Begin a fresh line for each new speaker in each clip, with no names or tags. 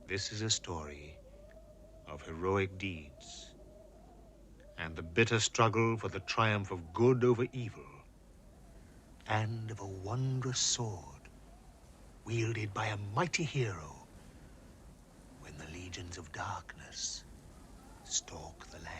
This is a story of heroic deeds and the bitter struggle for the triumph of good over evil, and of a wondrous sword wielded by a mighty hero when the legions of darkness stalk the land.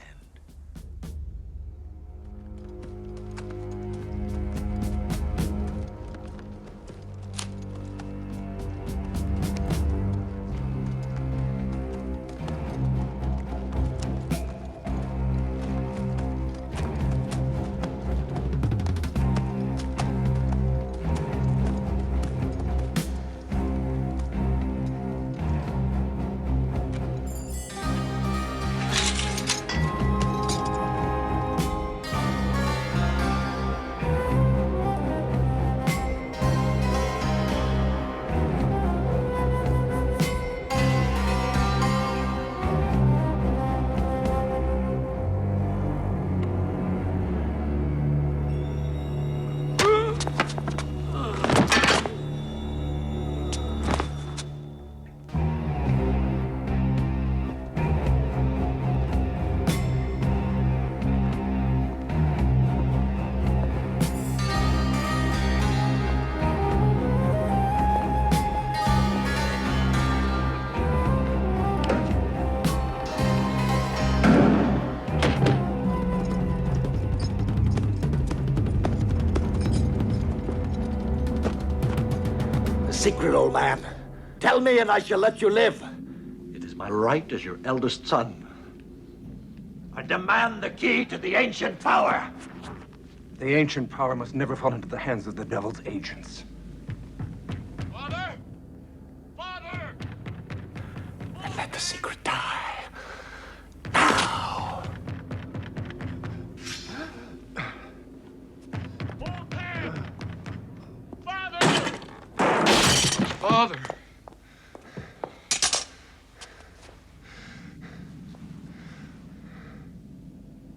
Secret, old man. Tell me and I shall let you live.
It is my right as your eldest son.
I demand the key to the ancient power.
The ancient power must never fall into the hands of the devil's agents.
Father! Father!
And let the secret die. Now.
Voltan! Father!
Father!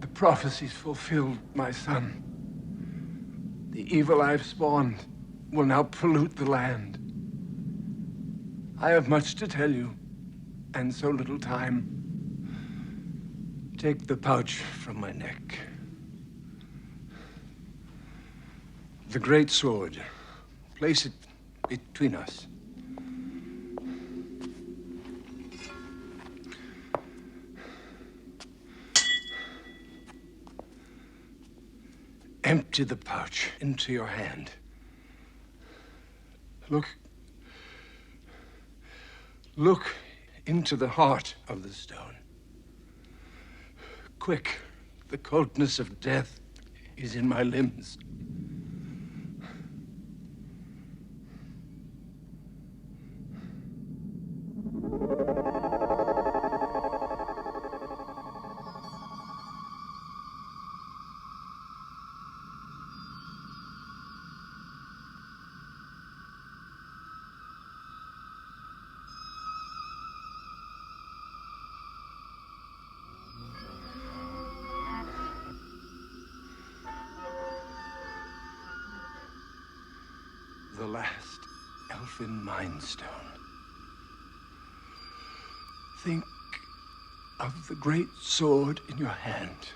The prophecy's fulfilled, my son. The evil I've spawned will now pollute the land. I have much to tell you, and so little time. Take the pouch from my neck. The great sword. Place it between us. Empty the pouch into your hand. Look into the heart of the stone. Quick, the coldness of death is in my limbs. The last elfin mind stone. Think of the great sword in your hand,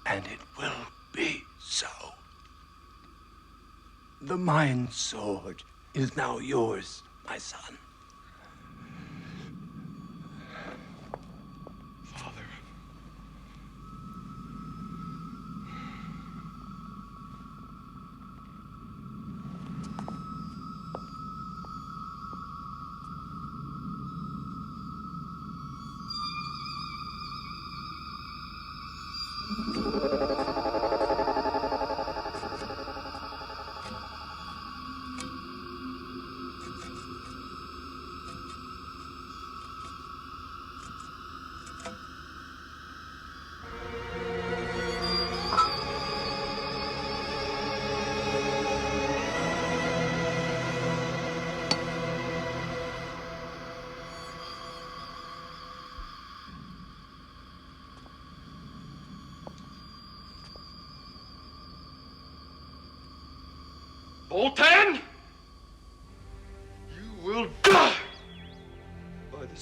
and it will be so. The mind sword is now yours, my son.
Father. Voltan! You will die by the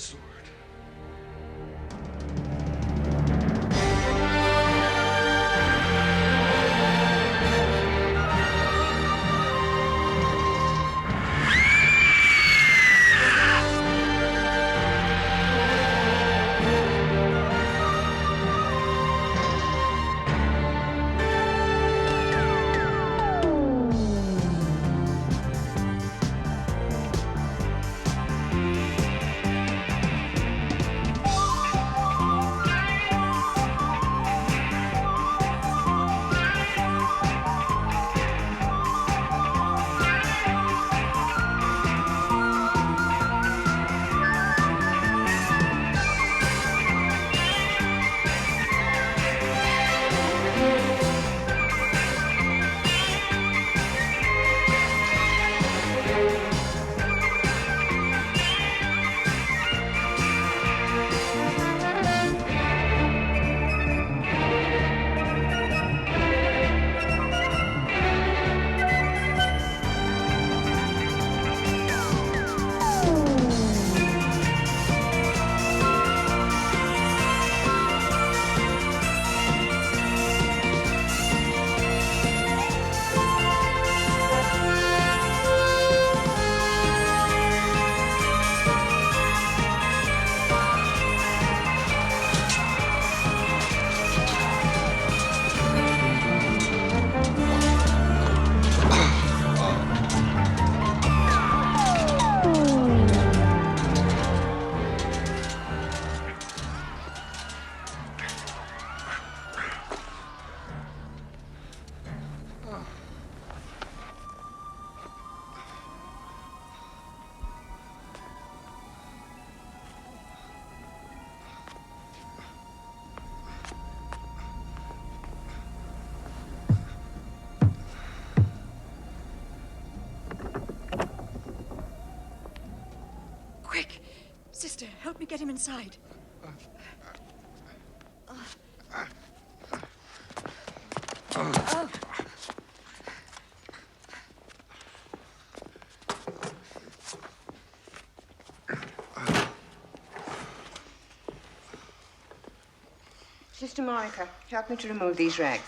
Quick! Sister, help me get him inside.
Sister Monica, help me to remove these rags.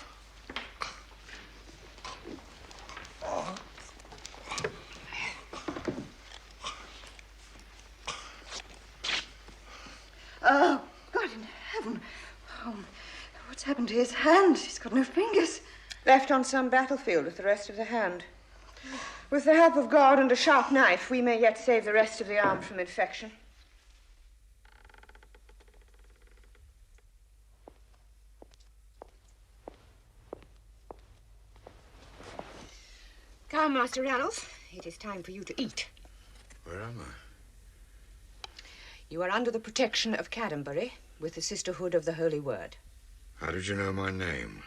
Oh, God in heaven. Oh, what's happened to his hand? He's got no fingers.
Left on some battlefield with the rest of the hand. With the help of God and a sharp knife, we may yet save the rest of the arm from infection. Come, Master Ranulph. It is time for you to eat.
Where am I?
You are under the protection of Cadambury with the Sisterhood of the Holy Word.
How did you know my name?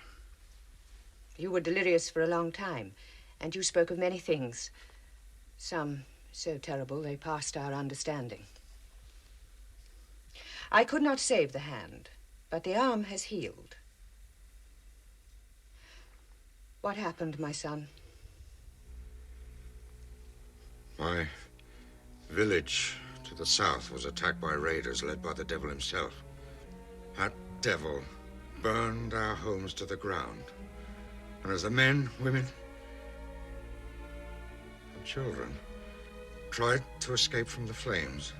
You were delirious for a long time, and you spoke of many things. Some so terrible they passed our understanding. I could not save the hand, but the arm has healed. What happened, my son?
My village to the south was attacked by raiders led by the devil himself. That devil burned our homes to the ground. And as the men, women, and children tried to escape from the flames,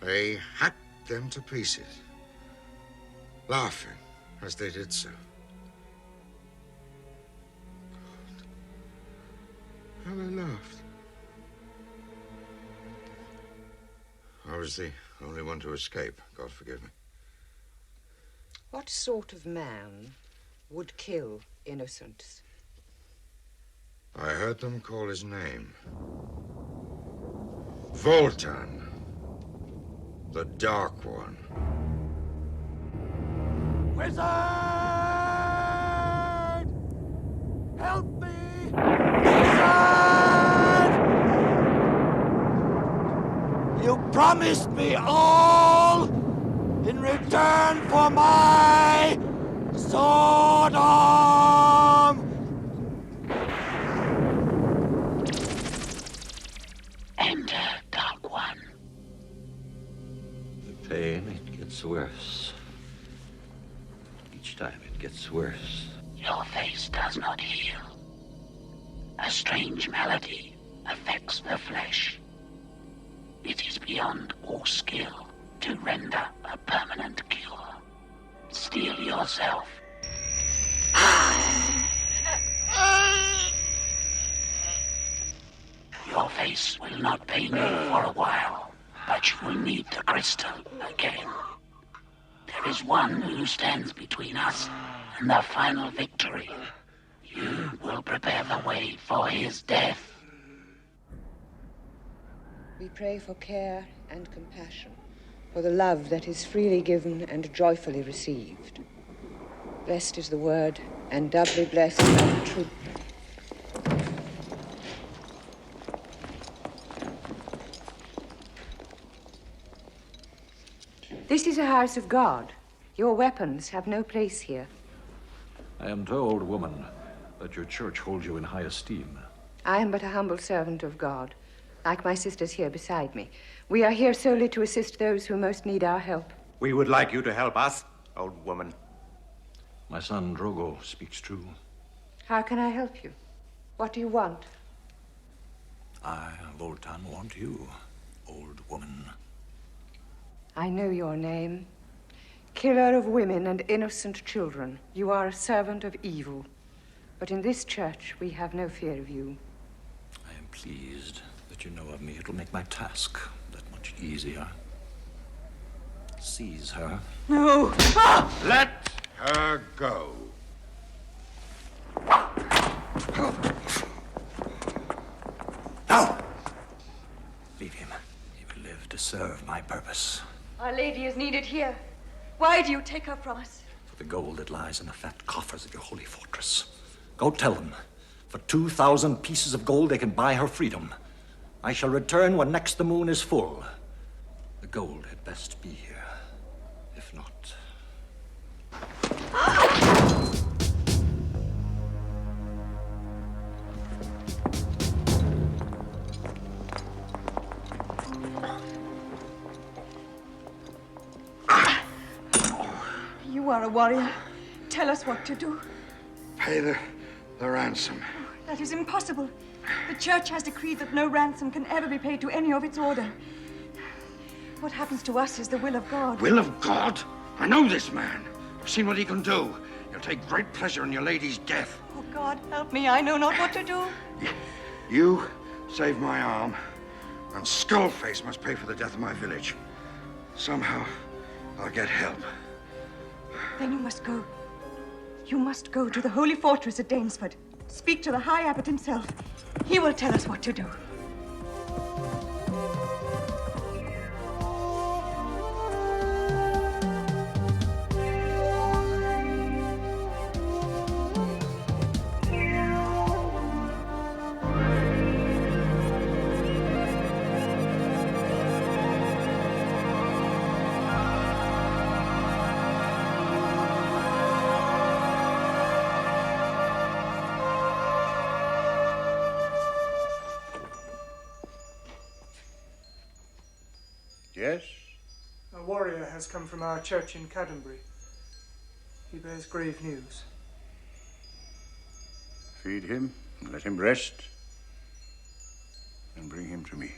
they hacked them to pieces, laughing as they did so. God, how they laughed. I was the only one to escape. God forgive me.
What sort of man would kill innocents?
I heard them call his name. Voltan, the Dark One.
Wizard! Help me! Wizard! You promised me all in return for my sword arm!
Enter, Dark One.
The pain, it gets worse. Each time it gets worse.
Your face does not heal. A strange malady affects the flesh. It is beyond all skill to render a permanent cure. Steel yourself. Your face will not pain you for a while, but you will need the crystal again. There is one who stands between us and the final victory. You will prepare the way for his death.
We pray for care and compassion, for the love that is freely given and joyfully received. Blessed is the word, and doubly blessed by the truth. This is a house of God. Your weapons have no place here.
I am told, woman, that your church holds you in high esteem.
I am but a humble servant of God, like my sisters here beside me. We are here solely to assist those who most need our help.
We would like you to help us, old woman.
My son, Drogo, speaks true.
How can I help you? What do you want?
I, Voltan, want you, old woman.
I know your name. Killer of women and innocent children. You are a servant of evil. But in this church, we have no fear of you.
I am pleased that you know of me. It'll make my task that much easier. Seize her.
No!
Let her go.
No! Leave him. He will live to serve my purpose.
Our Lady is needed here. Why do you take her from us?
For the gold that lies in the fat coffers of your holy fortress. Go tell them. For 2,000 pieces of gold, they can buy her freedom. I shall return when next the moon is full. The gold had best be here. If not...
You are a warrior. Tell us what to do.
Pay the ransom.
That is impossible. The church has decreed that no ransom can ever be paid to any of its order. What happens to us is the will of God.
Will of God? I know this man. I've seen what he can do. He'll take great pleasure in your lady's death.
Oh, God, help me. I know not what to do.
You saved my arm, and Skullface must pay for the death of my village. Somehow, I'll get help.
Then you must go. You must go to the holy fortress at Danesford. Speak to the High Abbot himself. He will tell us what to do.
Yes?
A warrior has come from our church in Caddenbury. He bears grave news.
Feed him, and let him rest, and bring him to me.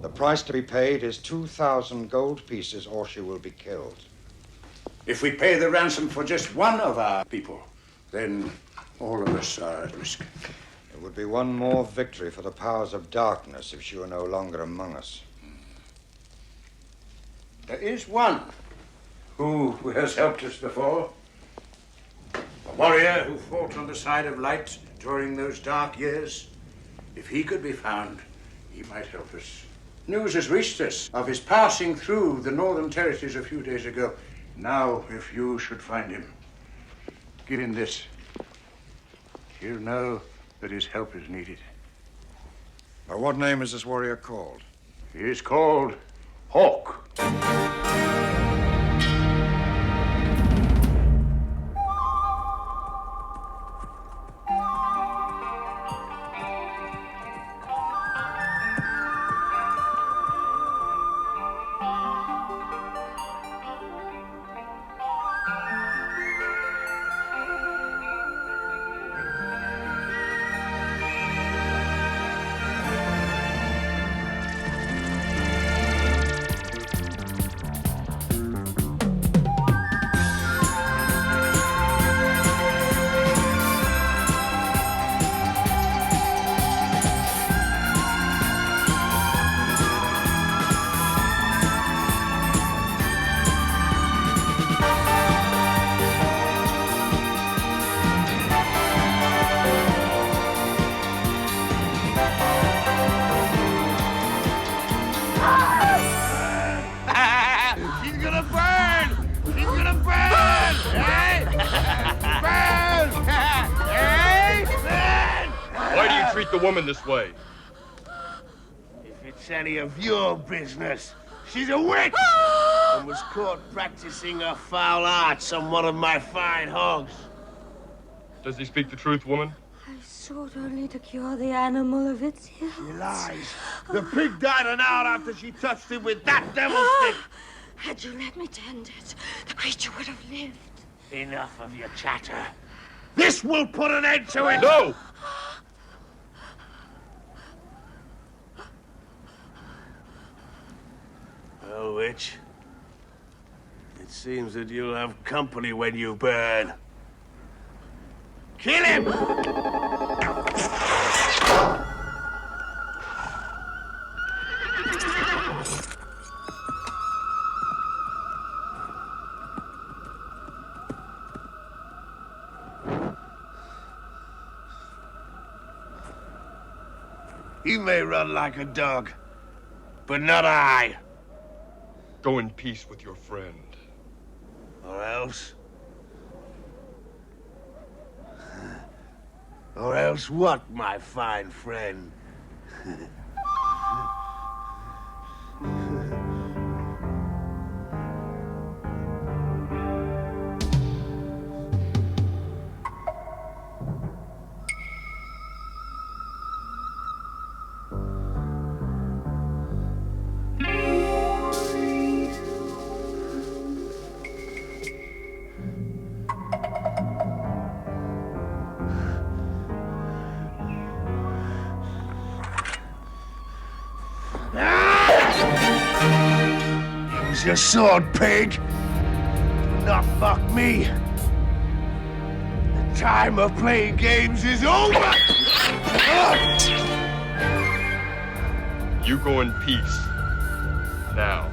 The price to be paid is 2,000 gold pieces, or she will be killed.
If we pay the ransom for just one of our people, then all of us are at risk.
It would be one more victory for the powers of darkness if she were no longer among us.
There is one who has helped us before. A warrior who fought on the side of light during those dark years. If he could be found, he might help us. News has reached us of his passing through the northern territories a few days ago. Now, if you should find him, give him this. He'll know that his help is needed.
By what name is this warrior called?
He is called Hawk.
The woman this way.
If it's any of your business, she's a witch and was caught practicing her foul arts on one of my fine hogs.
Does he speak the truth, woman?
I sought only to cure the animal of its ills.
She lies. The pig died an hour after she touched him with that devil stick.
Had you let me tend it, the creature would have lived.
Enough of your chatter. This will put an end to it.
No!
Well, witch, it seems that you'll have company when you burn. Kill him! You may run like a dog, but not I.
Go in peace with your friend.
Or else... Or else what, my fine friend? Use your sword, pig! Do not mock me! The time of playing games is over!
You go in peace. Now.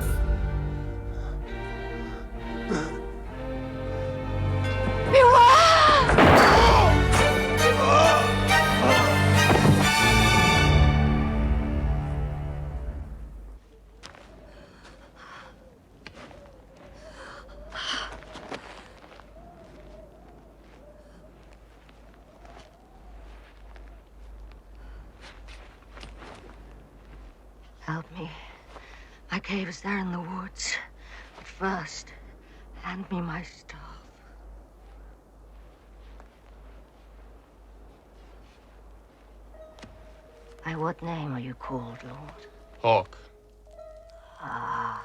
Help me. My cave is there in the woods. But first, hand me my staff. By what name are you called, Lord?
Hawk.
Ah,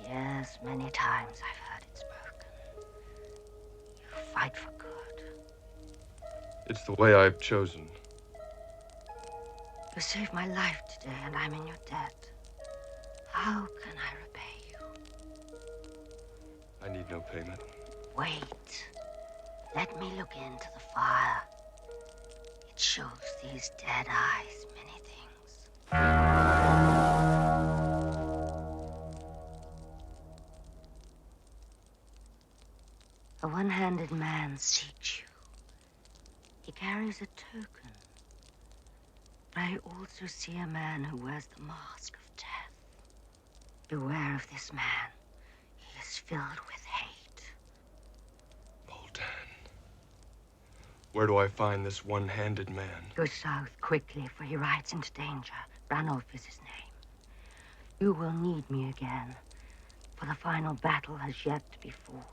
yes, many times I've heard it spoken. You fight for good.
It's the way I've chosen.
You saved my life today, and I'm in your debt. How can I repay you?
I need no payment.
Wait. Let me look into the fire. It shows these dead eyes many things. A one-handed man seeks you. He carries a token. I also see a man who wears the mask of death. Beware of this man. He is filled with hate.
Voltan. Where do I find this one-handed man?
Go south quickly, for he rides into danger. Ranulf is his name. You will need me again, for the final battle has yet to be fought.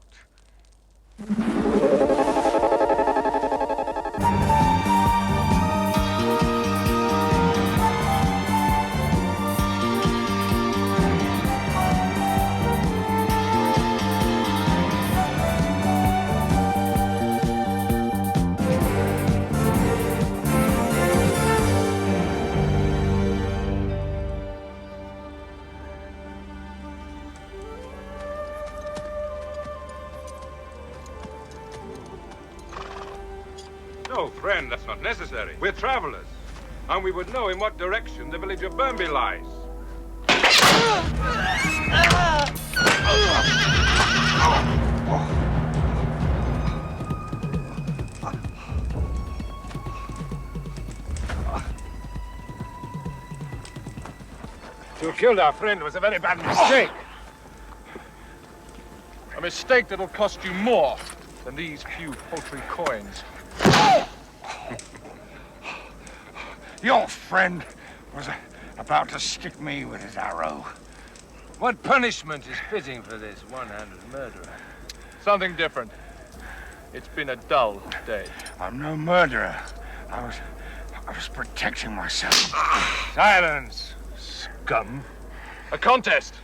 No, friend, that's not necessary. We're travelers, and we would know in what direction the village of Burnby lies.
To have killed our friend was a very bad mistake.
A mistake that'll cost you more than these few paltry coins.
Your friend was about to stick me with his arrow.
What punishment is fitting for this one-handed murderer?
Something different. It's been a dull day.
I'm no murderer. I was protecting myself.
Silence, scum.
A contest.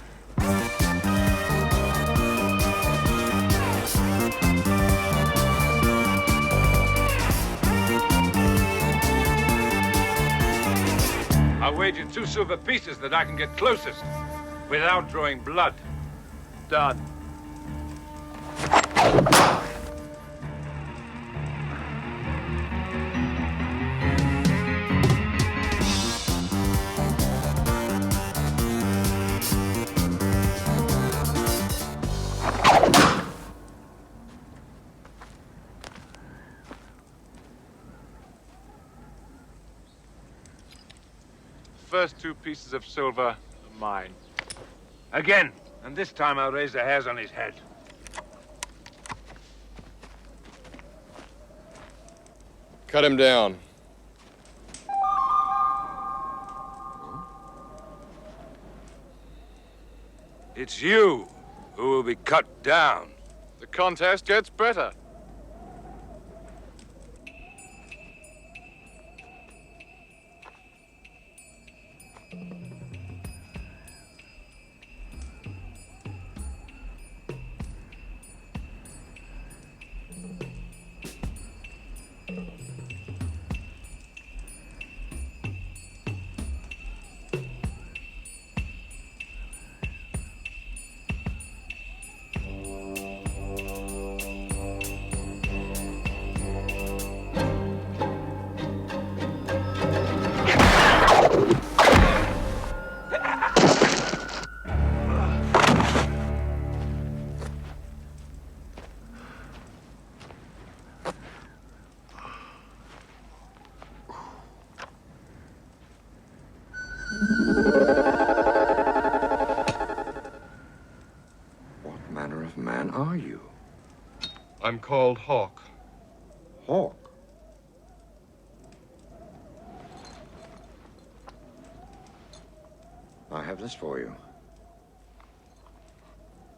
I'll wager 2 silver pieces that I can get closest without drawing blood.
Done.
First 2 pieces of silver are mine. Again, and this time I'll raise the hairs on his head.
Cut him down.
It's you who will be cut down.
The contest gets better.
What manner of man are you?
I'm called Hawk.
Hawk? I have this for you.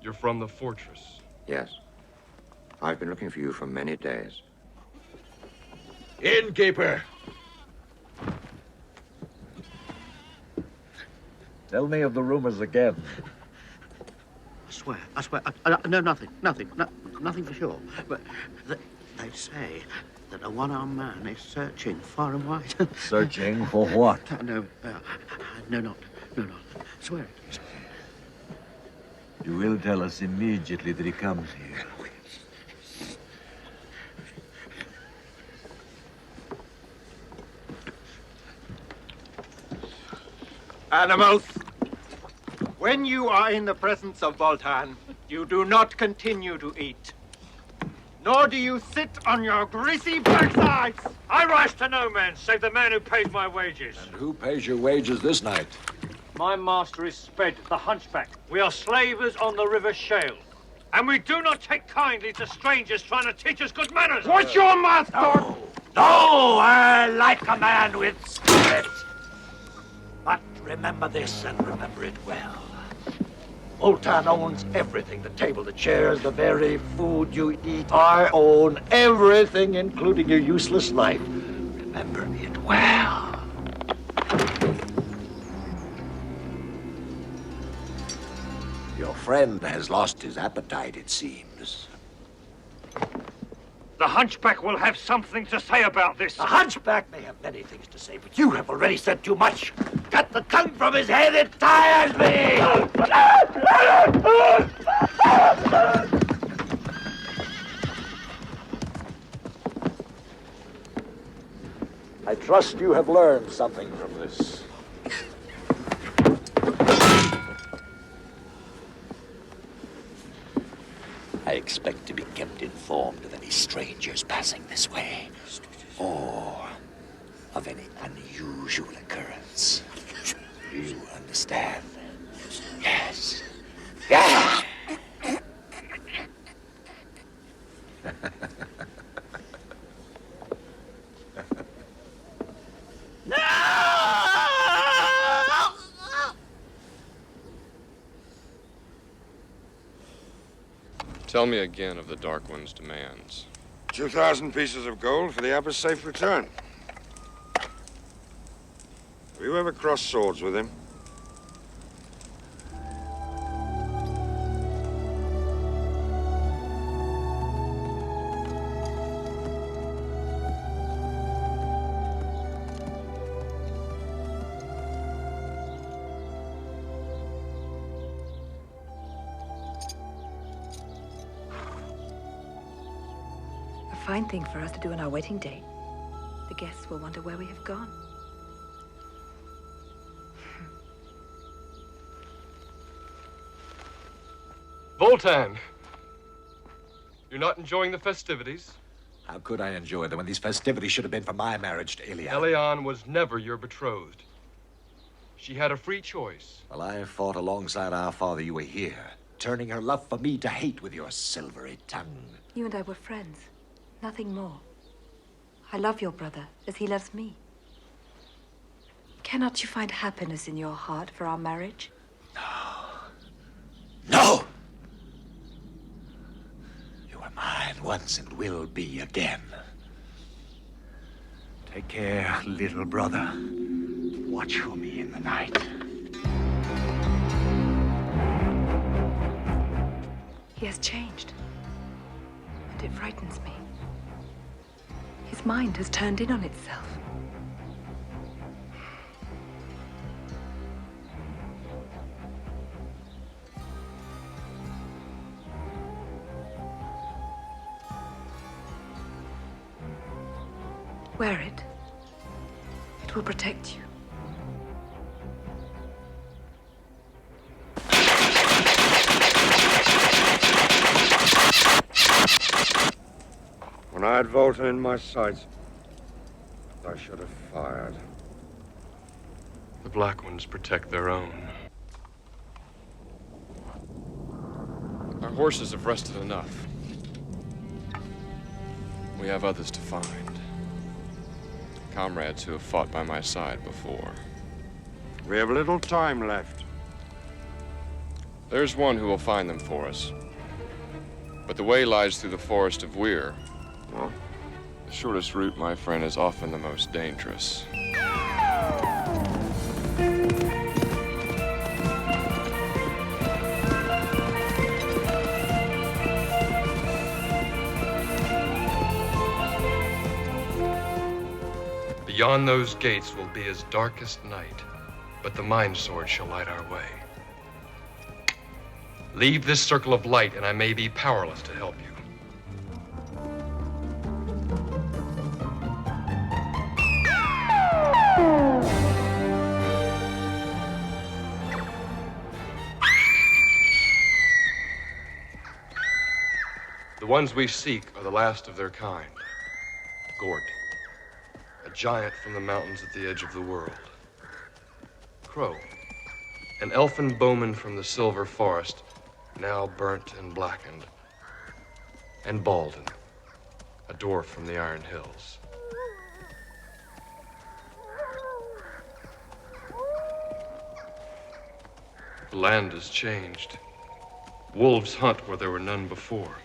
You're from the fortress.
Yes. I've been looking for you for many days.
Innkeeper! Tell me of the rumors again.
I swear, I know nothing for sure. But they say that a one-armed man is searching far and wide.
Searching for what?
No, not. Swear it.
You will tell us immediately that he comes here.
Animals, when you are in the presence of Voltan, you do not continue to eat. Nor do you sit on your greasy backsides.
I rise to no man, save the man who pays my wages.
And who pays your wages this night?
My master is Sped, the hunchback. We are slavers on the River Shale. And we do not take kindly to strangers trying to teach us good manners.
What's your master?
No, I like a man with spirit. But remember this and remember it well. Voltan owns everything. The table, the chairs, the very food you eat. I own everything, including your useless life. Remember it well.
Your friend has lost his appetite, it seems.
The hunchback will have something to say about this.
The hunchback may have many things to say, but you have already said too much. Cut the tongue from his head, it tires me!
I trust you have learned something from this.
I expect to be kept informed of any strangers passing this way, or of any unusual occurrence. Do you understand? Yes. Yeah!
Tell me again of the Dark One's demands.
2,000 pieces of gold for the Abbot's safe return. Have you ever crossed swords with him?
A fine thing for us to do on our wedding day. The guests will wonder where we have gone.
Voltan! You're not enjoying the festivities?
How could I enjoy them when these festivities should have been for my marriage to Iliad?
Elian was never your betrothed. She had a free choice.
While I fought alongside our father, you were here, turning her love for me to hate with your silvery tongue.
You and I were friends. Nothing more. I love your brother as he loves me. Cannot you find happiness in your heart for our marriage?
No! You were mine once and will be again.
Take care, little brother. Watch for me in the night.
He has changed, and it frightens me. His mind has turned in on itself. Wear it. It will protect you.
When I had Voltan in my sights, I should have fired.
The Black Ones protect their own. Our horses have rested enough. We have others to find. Comrades who have fought by my side before.
We have little time left.
There's one who will find them for us. But the way lies through the forest of Weir.
Well,
the shortest route, my friend, is often the most dangerous. Beyond those gates will be as darkest night, but the Mind Sword shall light our way. Leave this circle of light, and I may be powerless to help you. The ones we seek are the last of their kind. Gort, a giant from the mountains at the edge of the world. Crow, an elfin bowman from the Silver Forest, now burnt and blackened. And Balden, a dwarf from the Iron Hills. The land has changed. Wolves hunt where there were none before.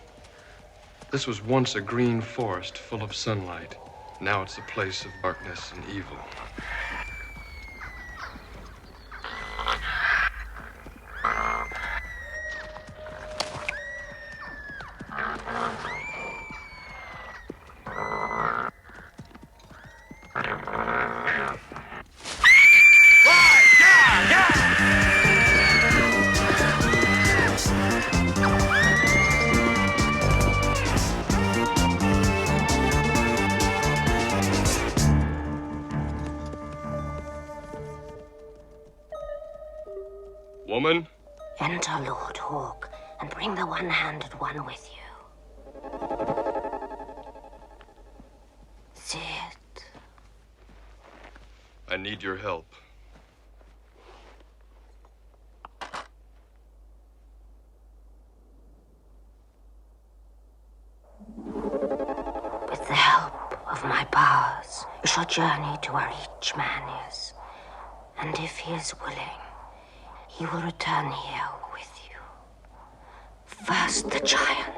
This was once a green forest full of sunlight. Now it's a place of darkness and evil. Woman?
Enter, Lord Hawk, and bring the one-handed one with you. Sit.
I need your help.
With the help of my powers, you shall journey to where each man is. And if he is willing, he will return here with you. First the giant.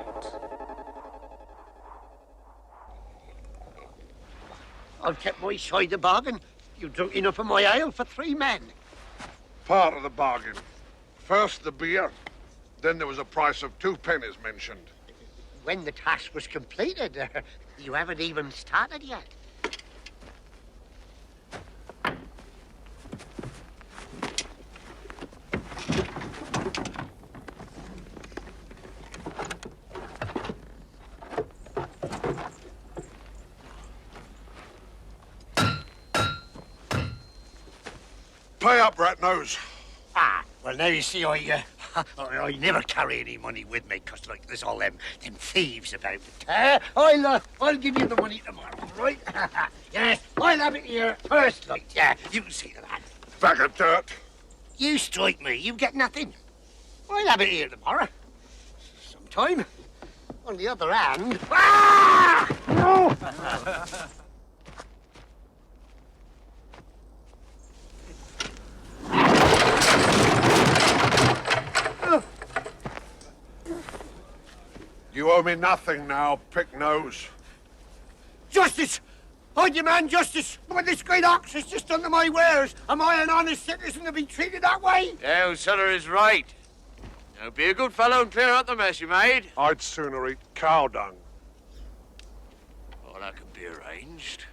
I've kept my side of the bargain. You drunk enough of my ale for 3 men.
Part of the bargain. First the beer, then there was a price of 2 pennies mentioned.
When the task was completed, you haven't even started yet.
Pay up, Rat-Nose.
Ah, well, now you see, I never carry any money with me, because, like, there's all them thieves about it. I'll give you the money tomorrow, right? Yes, I'll have it here first, like, yeah, you can see to that.
Bag of dirt.
You strike me, you get nothing. I'll have it here tomorrow. Sometime. On the other hand... Ah! No!
owe me nothing now, pick-nose.
Justice! Hold your man, Justice! But this great ox has just under my wares. Am I an honest citizen to be treated that way?
Our Sutter is right. Now be a good fellow and clear out the mess you made.
I'd sooner eat cow dung.
Well, that can be arranged.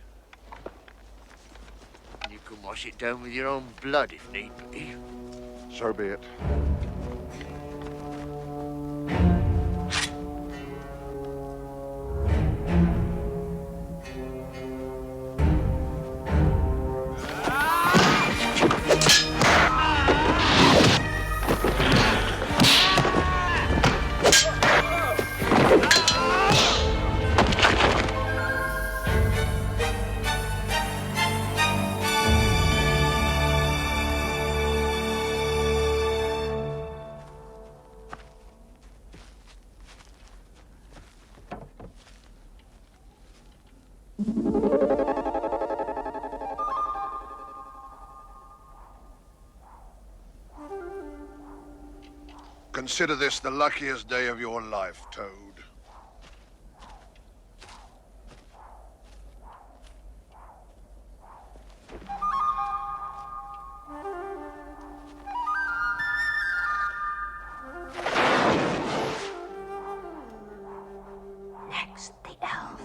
You can wash it down with your own blood if need be.
So be it. Consider this the luckiest day of your life, Toad.
Next, the elf.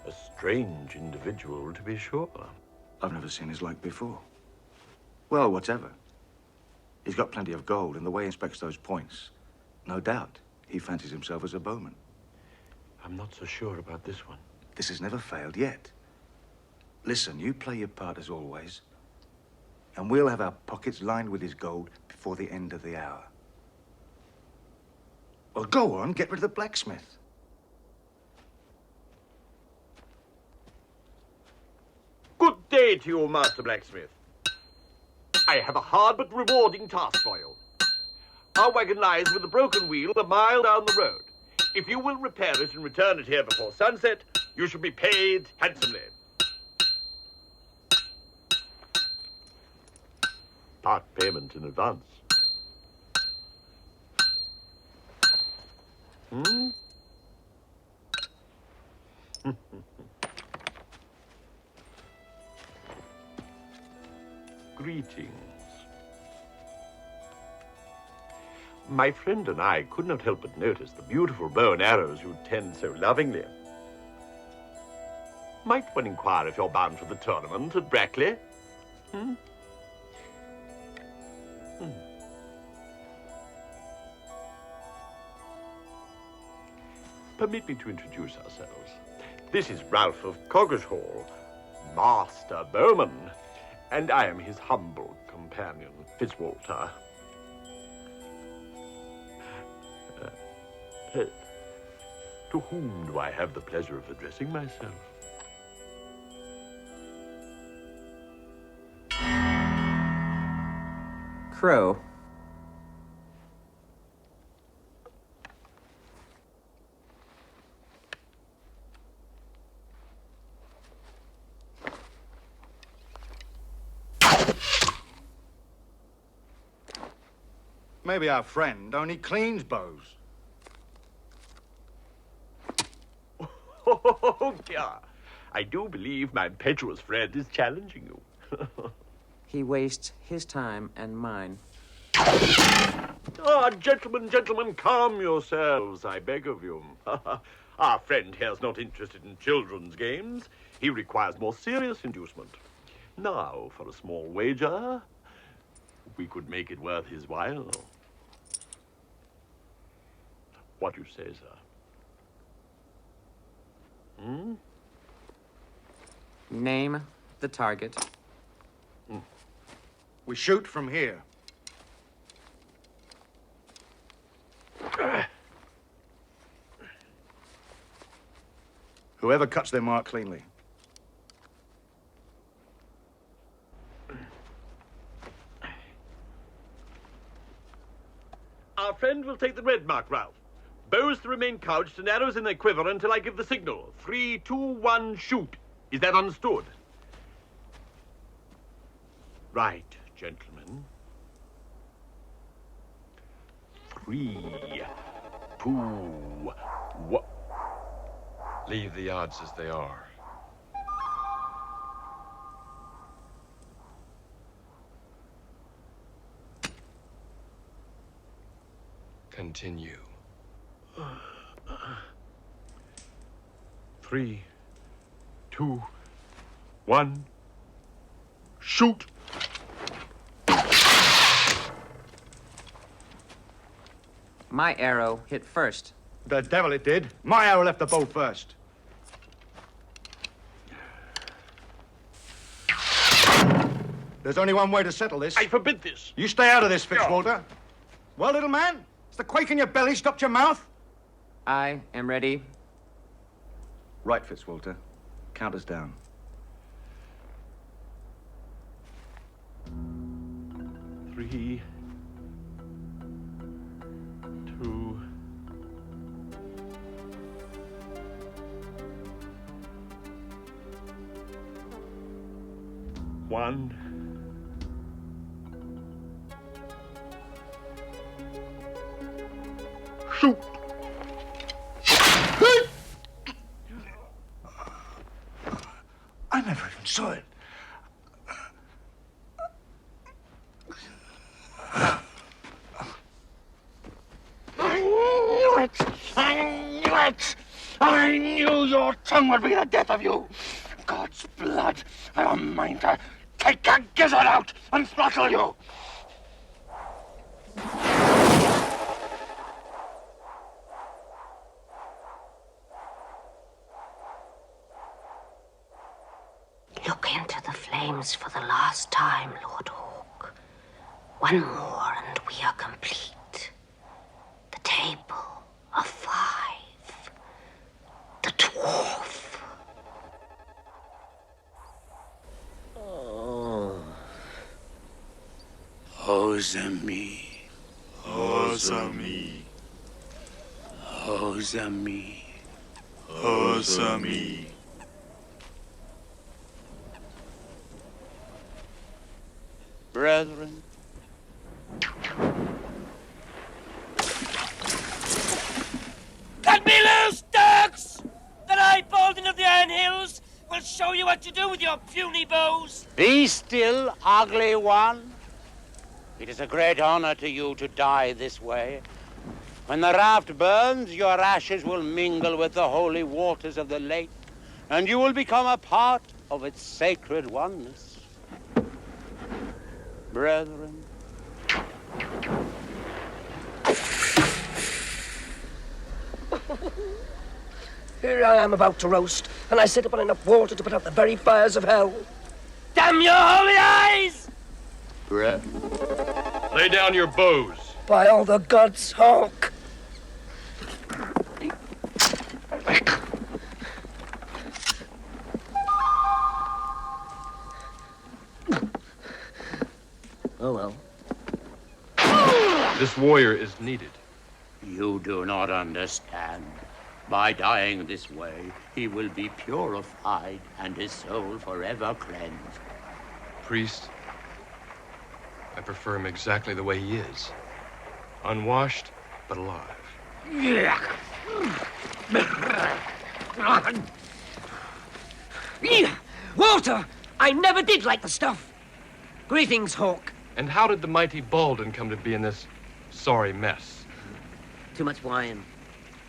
A strange individual, to be sure.
I've never seen his like before. Well, whatever. He's got plenty of gold, and the way he inspects those points, no doubt he fancies himself as a bowman.
I'm not so sure about this one.
This has never failed yet. Listen, you play your part as always, and we'll have our pockets lined with his gold before the end of the hour. Well, go on, get rid of the blacksmith.
Good day to you, Master Blacksmith. I have a hard but rewarding task for you. Our wagon lies with a broken wheel a mile down the road. If you will repair it and return it here before sunset, you shall be paid handsomely. Part payment in advance. Greetings. My friend and I could not help but notice the beautiful bow and arrows you tend so lovingly. Might one inquire if you're bound for the tournament at Brackley? Permit me to introduce ourselves. This is Ralph of Coggeshall, Master Bowman, and I am his humble companion, Fitzwalter. To whom do I have the pleasure of addressing myself?
Crow.
Maybe our friend only cleans bows.
Oh, dear. I do believe my impetuous friend is challenging you.
He wastes his time and mine.
Ah, gentlemen, calm yourselves, I beg of you. Our friend here's not interested in children's games. He requires more serious inducement. Now, for a small wager, we could make it worth his while. What do you say, sir?
Name the target.
We shoot from here. Whoever cuts their mark cleanly.
Our friend will take the red mark, Ralph. Bows to remain couched and arrows in their quiver until I give the signal. 3, 2, 1, shoot. Is that understood? Right, gentlemen. 3, 2, 1.
Leave the odds as they are. Continue.
3, 2, 1, shoot.
My arrow hit first.
The devil it did. My arrow left the bow first. There's only one way to settle this.
I forbid this.
You stay out of this, Fitzwalter. Well, little man, has the quake in your belly stopped your mouth?
I am ready.
Right, Fitzwalter. Count us down.
3, 2, 1. Shoot!
I never even saw it.
I knew it! I knew it! I knew your tongue would be the death of you! God's blood! I don't mind to take a gizzard out and throttle you!
Look into the flames for the last time, Lord Hawk. One more and we are complete. The table of 5. The dwarf.
Oh. Ozami.
Ozami.
Ozami.
Ozami.
Brethren,
Cut me loose, dogs! The high Bolton of the Iron Hills will show you what to do with your puny bows.
be still, ugly one. It is a great honor to you to die this way. When the raft burns, your ashes will mingle with the holy waters of the lake, and you will become a part of its sacred oneness. Brethren,
Here I am about to roast, and I sit upon enough water to put out the very fires of hell. Damn your holy eyes!
Lay down your bows.
By all the gods, Hawk! Oh, well.
This warrior is needed.
you do not understand. By dying this way, he will be purified and his soul forever cleansed.
Priest, I prefer him exactly the way he is. Unwashed, but alive.
Walter! I never did like the stuff. Greetings, Hawk.
And how did the mighty Baldwin come to be in this sorry mess?
Too much wine.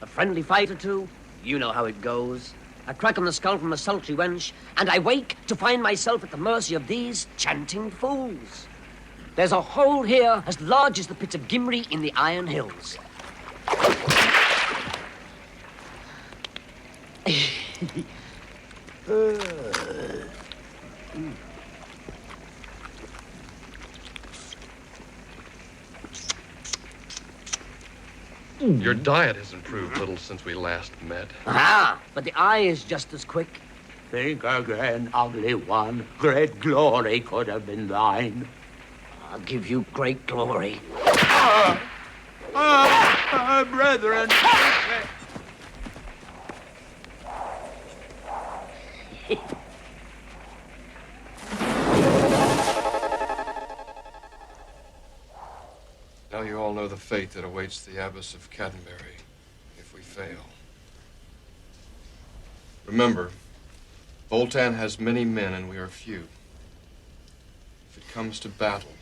A friendly fight or two. You know how it goes. A crack on the skull from a sultry wench, and I wake to find myself at the mercy of these chanting fools. There's a hole here as large as the pits of Gimri in the Iron Hills.
Your diet has improved little since we last met.
Ah, but the eye is just as quick.
Think again, ugly one. Great glory could have been thine.
I'll give you great glory.
Brethren.
Now you all know the fate that awaits the Abbess of Caddenbury if we fail. Remember, Voltan has many men and we are few. If it comes to battle,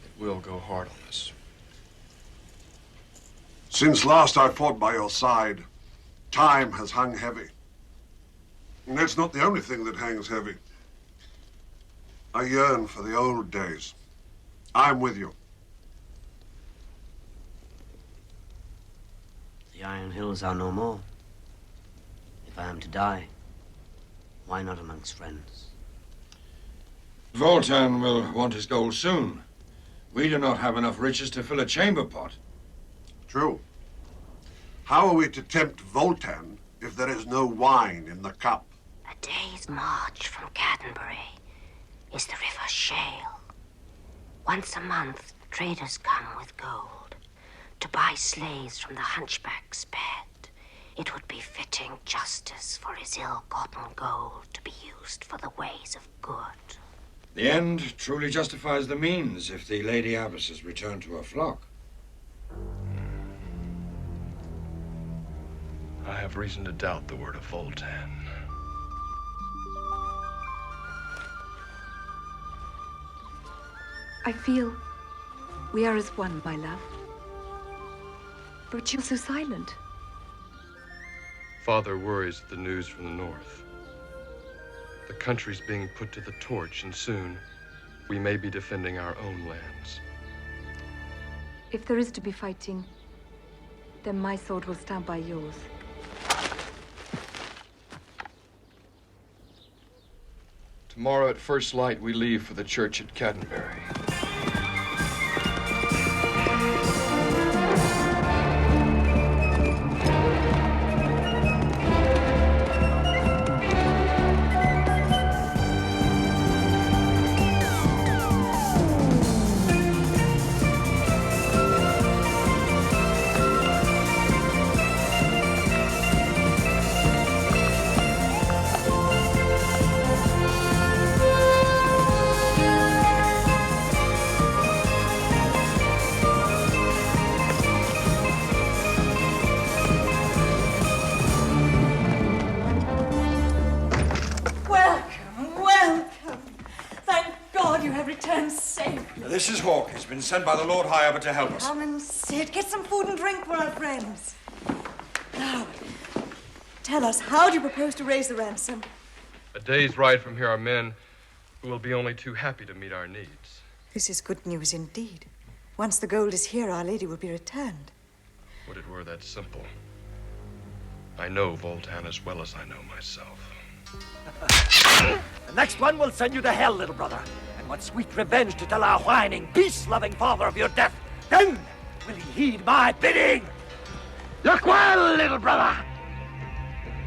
it will go hard on us.
Since last I fought by your side, time has hung heavy. And it's not the only thing that hangs heavy. I yearn for the old days. I'm with you.
The Iron Hills are no more. If I am to die, why not amongst friends?
Voltan will want his gold soon. We do not have enough riches to fill a chamber pot.
True. How are we to tempt Voltan if there is no wine in the cup?
A day's march from Caddenbury is the River Shale. Once a month, traders come with gold to buy slaves from the hunchback's bed. It would be fitting justice for his ill-gotten gold to be used for the ways of good.
The end truly justifies the means if the Lady Abbess has returned to her flock.
I have reason to doubt the word of Voltan.
I feel we are as one, my love. But you're so silent.
Father worries at the news from the north. The country's being put to the torch, and soon we may be defending our own lands.
If there is to be fighting, then my sword will stand by yours.
Tomorrow at first light, we leave for the church at Caddenbury.
This is Hawk. He's been sent by the Lord High Abbot to help us.
Come and sit. Get some food and drink for our friends. Now, tell us, how do you propose to raise the ransom?
A day's ride from here are men who will be only too happy to meet our needs.
This is good news indeed. Once the gold is here, Our Lady will be returned.
Would it were that simple. I know Voltan as well as I know myself.
The next one will send you to hell, little brother. And what sweet revenge to tell our whining, peace-loving father of your death. Then will he heed my bidding. Look well, little brother.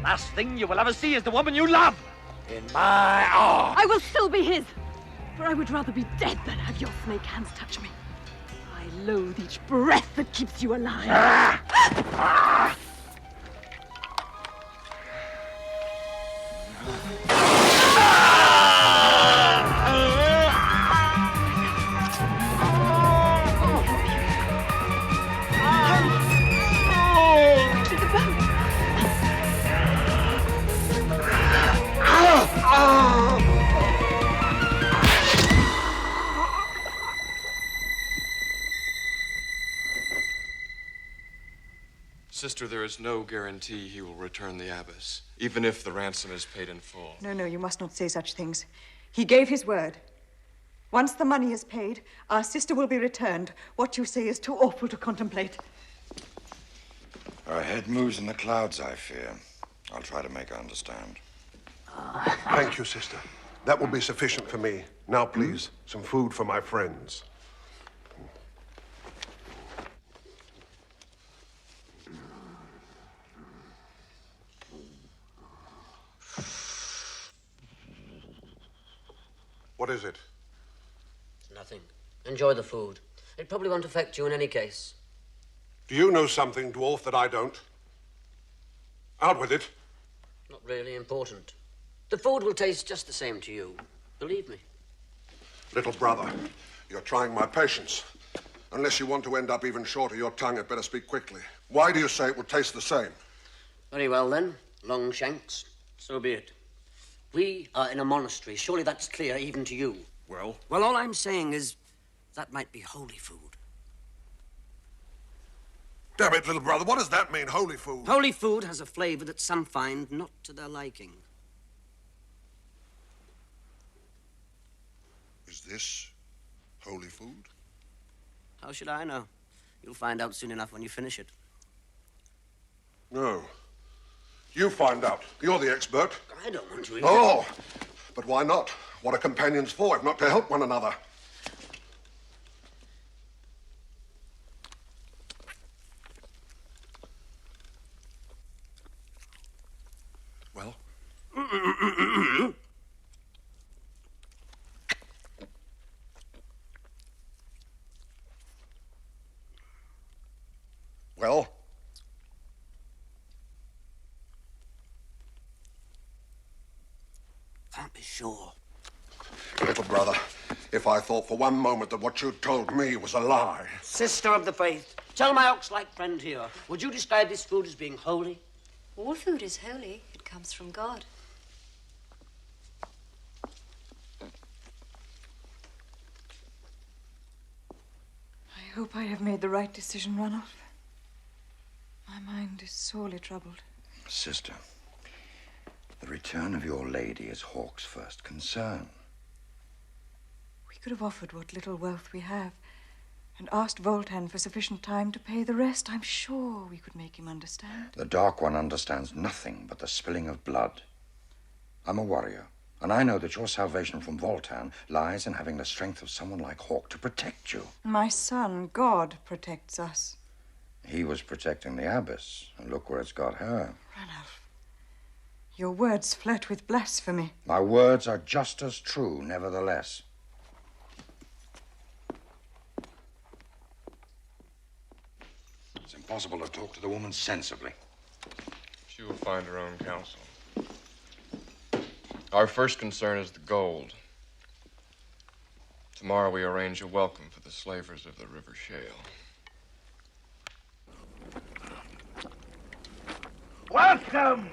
Last thing you will ever see is the woman you love in my arms.
I will still be his, for I would rather be dead than have your snake hands touch me. I loathe each breath that keeps you alive.
Sister, there is no guarantee he will return the abbess, even if the ransom is paid in full.
No, you must not say such things. He gave his word. Once the money is paid, our sister will be returned. What you say is too awful to contemplate.
Our head moves in the clouds, I fear. I'll try to make her understand.
Thank you, sister. That will be sufficient for me. Now, please, some food for my friends. What is it?
Nothing. Enjoy the food. It probably won't affect you in any case.
Do you know something, dwarf, that I don't? Out with it.
Not really important. The food will taste just the same to you. Believe me.
Little brother, you're trying my patience. Unless you want to end up even short of your tongue, I'd better speak quickly. Why do you say it will taste the same?
Very well, then. Longshanks. So be it. We are in a monastery. Surely that's clear even to you.
Well?
Well, all I'm saying is that might be holy food.
Damn it, little brother, what does that mean, holy food?
Holy food has a flavor that some find not to their liking.
Is this holy food?
How should I know? You'll find out soon enough when you finish it.
No. You find out. You're the expert.
I don't want to.
Oh, but why not? What are companions for if not to help one another? Well? Well?
Can't be sure.
Little brother, if I thought for one moment that what you told me was a lie.
Sister of the faith, tell my ox-like friend here, would you describe this food as being holy?
All food is holy. It comes from God.
I hope I have made the right decision, Ranulph. My mind is sorely troubled.
Sister, the return of your lady is Hawk's first concern.
We could have offered what little wealth we have and asked Voltan for sufficient time to pay the rest. I'm sure we could make him understand.
The Dark One understands nothing but the spilling of blood. I'm a warrior, and I know that your salvation from Voltan lies in having the strength of someone like Hawk to protect you.
My son, God protects us.
He was protecting the abbess, and look where it's got her.
Ranulph, your words flirt with blasphemy.
My words are just as true, nevertheless. It's impossible to talk to the woman sensibly.
She will find her own counsel. Our first concern is the gold. Tomorrow we arrange a welcome for the slavers of the River Shale.
Welcome!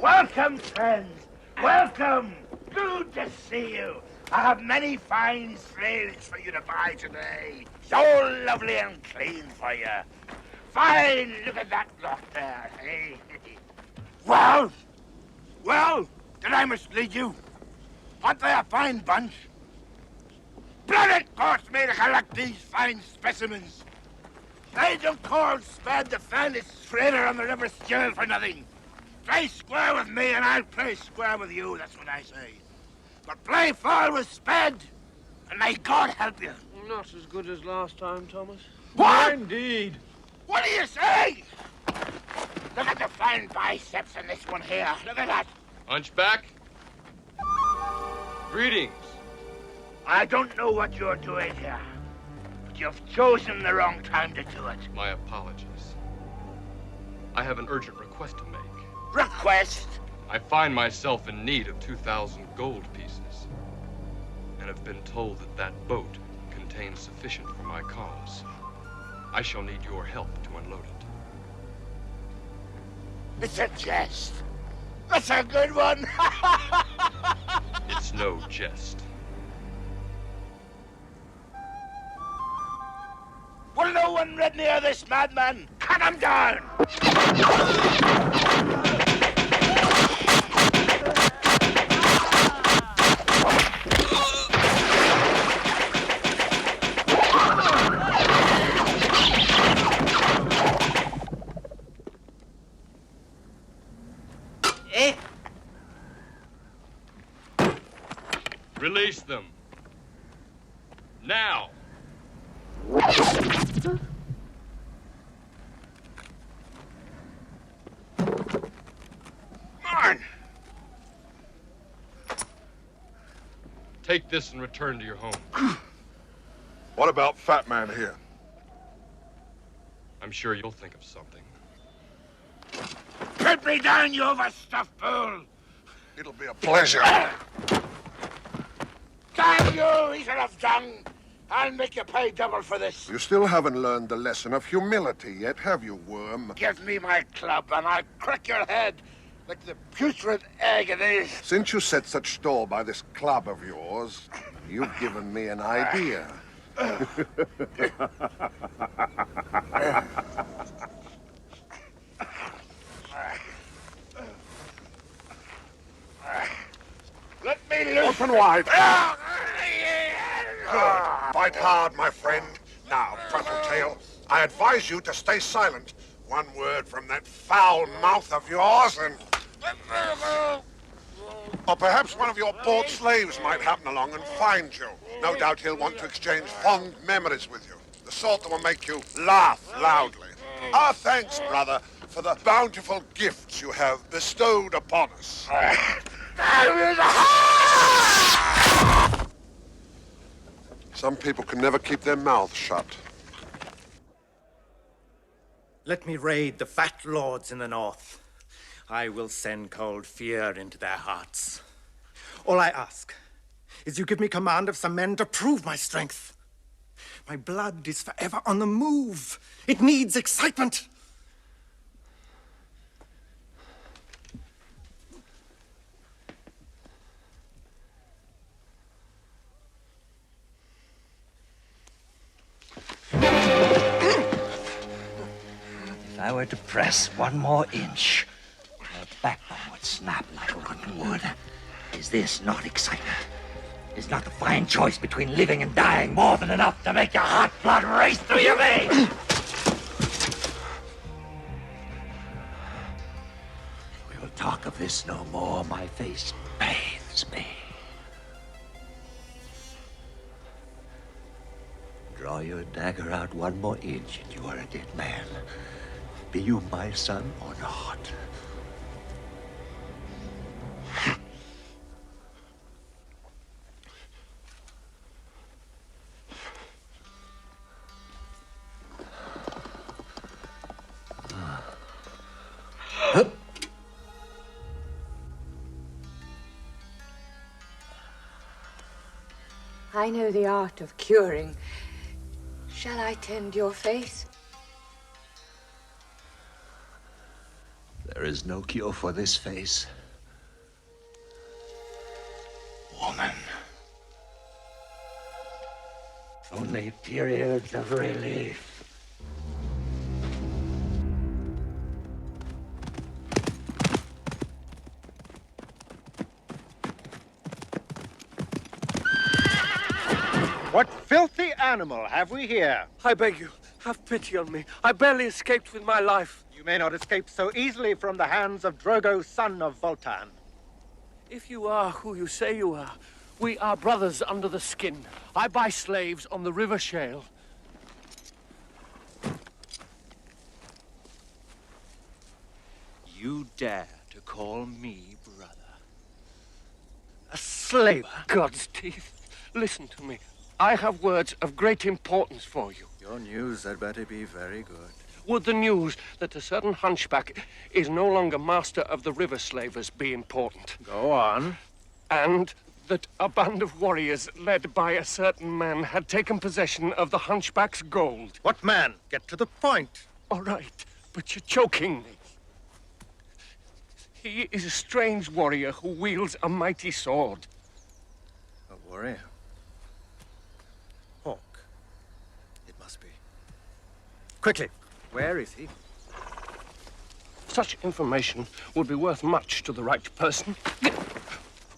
Welcome, friends! Welcome! Good to see you. I have many fine slaves for you to buy today. So lovely and clean for you. Fine, look at that lot there, eh? Well? Well, then I must lead you. Aren't they a fine bunch? Blood it costs me to collect these fine specimens. They don't call Spad the finest trader on the River Shale for nothing. Play square with me and I'll play square with you, that's what I say. But play foul with Spad, and may God help you.
Not as good as last time, Thomas.
What?
Indeed.
What do you say? Look at the fine biceps in this one here. Look at that.
Hunchback. Greetings.
I don't know what you're doing here, but you've chosen the wrong time to do it.
My apologies. I have an urgent request to make.
Request?
I find myself in need of 2,000 gold pieces, and have been told that that boat contains sufficient for my cause. I shall need your help to unload it.
It's a jest. That's a good one.
It's no jest.
Will no one rid near this madman? Cut him down!
Release them. Now.
Marn!
Take this and return to your home.
What about Fat Man here?
I'm sure you'll think of something.
Put me down, you overstuffed fool!
It'll be a pleasure.
Damn you, eater of dung! I'll make you pay double for this.
You still haven't learned the lesson of humility yet, have you, worm?
Give me my club and I'll crack your head like the putrid egg it is.
Since you set such store by this club of yours, you've given me an idea.
Let me loose.
Open wide. Fight hard, my friend. Now, Tail, I advise you to stay silent. One word from that foul mouth of yours and... Or perhaps one of your bought slaves might happen along and find you. No doubt he'll want to exchange fond memories with you. The sort that will make you laugh loudly. Our thanks, brother, for the bountiful gifts you have bestowed upon us. Some people can never keep their mouths shut.
Let me raid the fat lords in the north. I will send cold fear into their hearts. All I ask is you give me command of some men to prove my strength. My blood is forever on the move. It needs excitement.
If I were to press one more inch, your backbone would snap like rotten wood. Is this not excitement? Is not the fine choice between living and dying more than enough to make your hot blood race through your veins? We will talk of this no more. My face bathes me. Draw your dagger out one more inch and you are a dead man. Be you my son or not?
I know the art of curing. Shall I tend your face?
There is no cure for this face. Woman. Only periods of relief.
What filthy animal have we here?
I beg you, have pity on me. I barely escaped with my life.
You may not escape so easily from the hands of Drogo, son of Voltan.
If you are who you say you are, we are brothers under the skin. I buy slaves on the River Shale.
You dare to call me brother? A slave?
God's teeth. Listen to me. I have words of great importance for you.
Your news had better be very good.
Would the news that a certain hunchback is no longer master of the river slavers be important?
Go on.
And that a band of warriors led by a certain man had taken possession of the hunchback's gold.
What man? Get to the point.
All right, but you're choking me. He is a strange warrior who wields a mighty sword.
A warrior? Hawk. It must be. Quickly, where is he?
Such information would be worth much to the right person.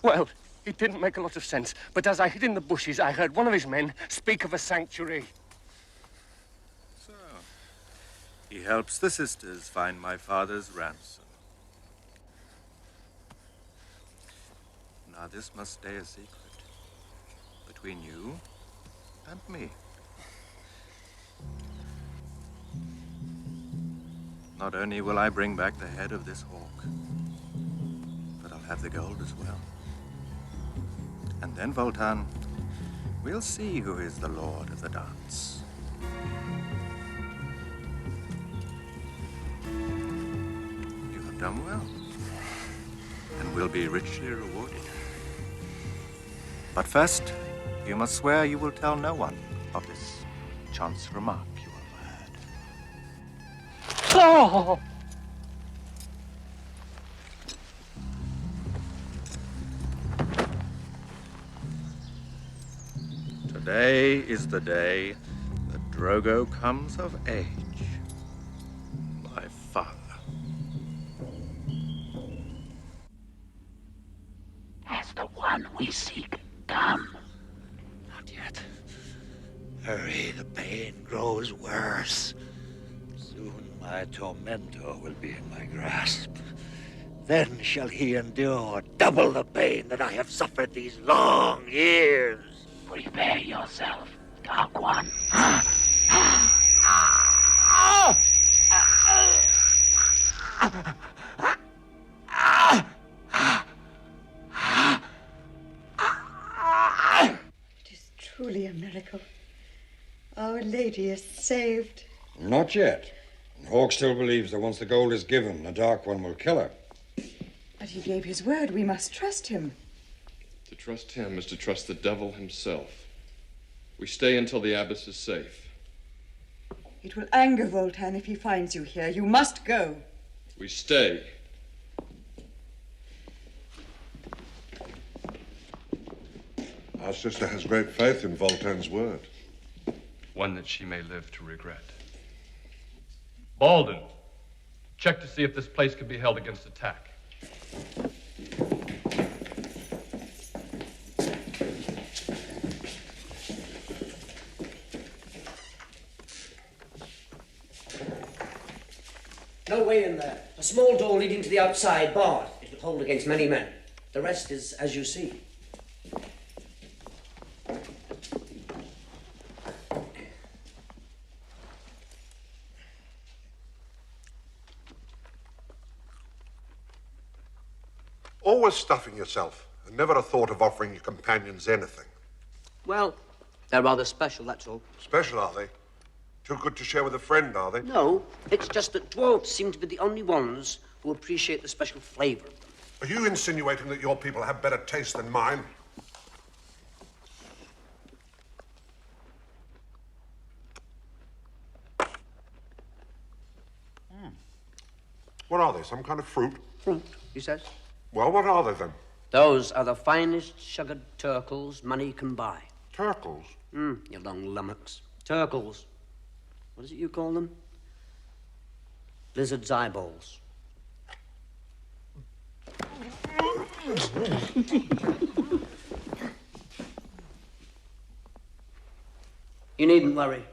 Well, it didn't make a lot of sense, but as I hid in the bushes, I heard one of his men speak of a sanctuary.
So, he helps the sisters find my father's ransom. Now, this must stay a secret between you and me. Not only will I bring back the head of this hawk, but I'll have the gold as well.
And then, Voltan, we'll see who is the lord of the dance. You have done well, and will be richly rewarded. But first, you must swear you will tell no one of this chance remark you overheard.
Oh!
Today is the day that Drogo comes of age. My father.
Has the one we seek come?
Not yet. Hurry, the pain grows worse. Soon my tormentor will be in my grasp. Then shall he endure double the pain that I have suffered these long years.
Prepare yourself, Dark One.
It is truly a miracle. Our Lady is saved.
Not yet. Hawk still believes that once the gold is given, the Dark One will kill her.
But he gave his word. We must trust him.
To trust him is to trust the devil himself. We stay until the abbess is safe.
It will anger Voltan if he finds you here. You must go.
We stay.
Our sister has great faith in Voltan's word.
One that she may live to regret. Baldwin, check to see if this place can be held against attack.
No way in there. A small door leading to the outside, barred. It will hold against many men. The rest is as you see.
Always stuffing yourself, and never a thought of offering your companions anything.
Well, they're rather special, that's all.
Special, are they? Too good to share with a friend, are they?
No, it's just that dwarves seem to be the only ones who appreciate the special flavor of them.
Are you insinuating that your people have better taste than mine? What are they, some kind of fruit?
Fruit, he says.
Well, what are they then?
Those are the finest sugared turkles money can buy.
Turkles?
You long lummox. Turkles. What is it you call them? Lizard's eyeballs. You needn't worry.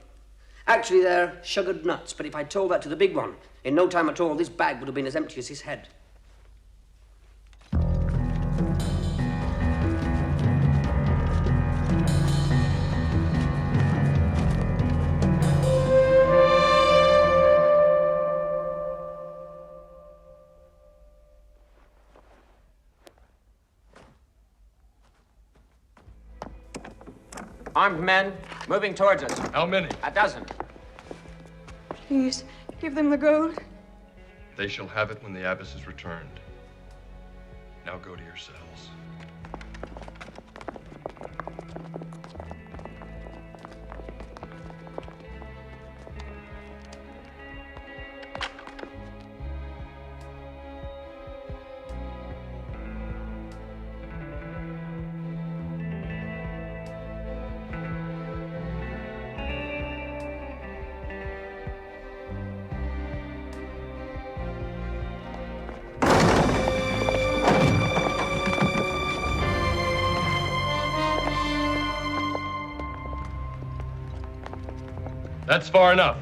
Actually, they're sugared nuts, but if I told that to the big one, in no time at all, this bag would have been as empty as his head.
Armed men moving towards us.
How many?
A dozen.
Please, give them the gold.
They shall have it when the abbess is returned. Now go to your cells. That's far enough.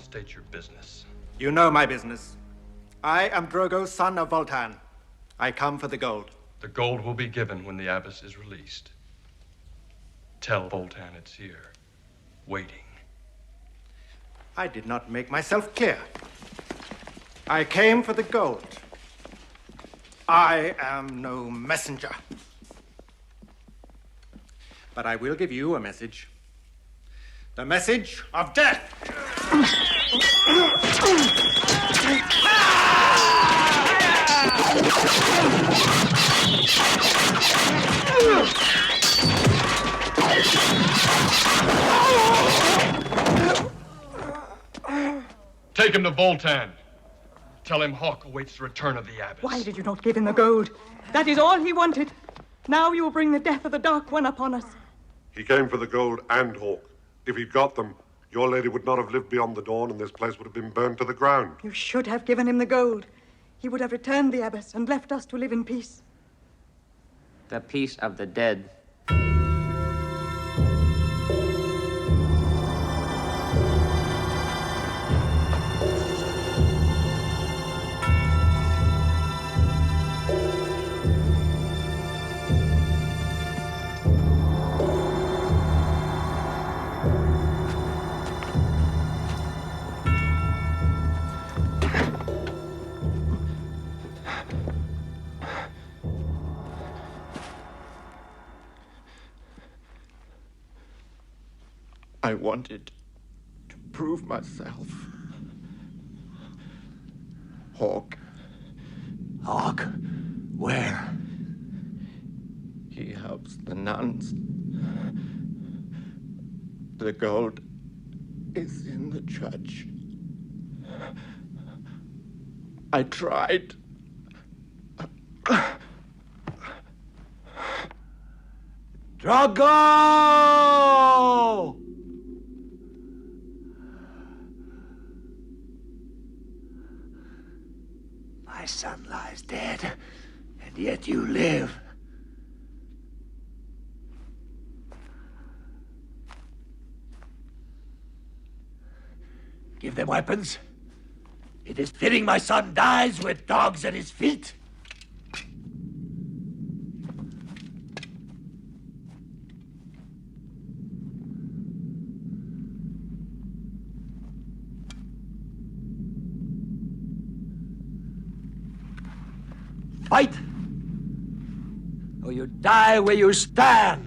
State your business.
You know my business. I am Drogo, son of Voltan. I come for the gold.
The gold will be given when the abbess is released. Tell Voltan it's here, waiting.
I did not make myself clear. I came for the gold. I am no messenger. But I will give you a message. The message of death.
Take him to Voltan. Tell him Hawk awaits the return of the abbess.
Why did you not give him the gold? That is all he wanted. Now you will bring the death of the Dark One upon us.
He came for the gold and Hawk. If he'd got them, your lady would not have lived beyond the dawn, and this place would have been burned to the ground.
You should have given him the gold. He would have returned the abbess and left us to live in peace.
The peace of the dead.
I wanted to prove myself. Hawk.
Hawk? Where?
He helps the nuns. The gold is in the church. I tried.
Drago! My son lies dead, and yet you live. Give them weapons. It is fitting my son dies with dogs at his feet. Fight, or you die where you stand.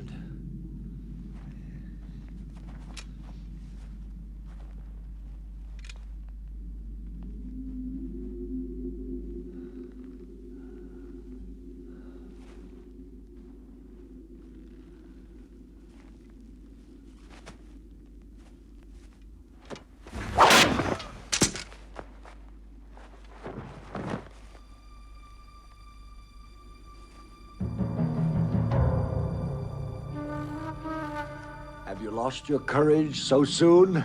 Have you lost your courage so soon?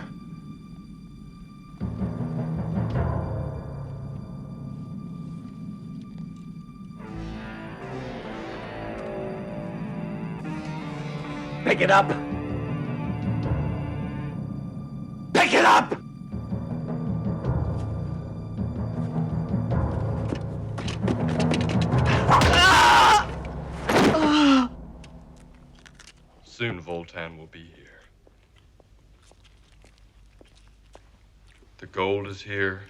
Pick it up! Pick it up!
Soon Voltan will be here. The gold is here,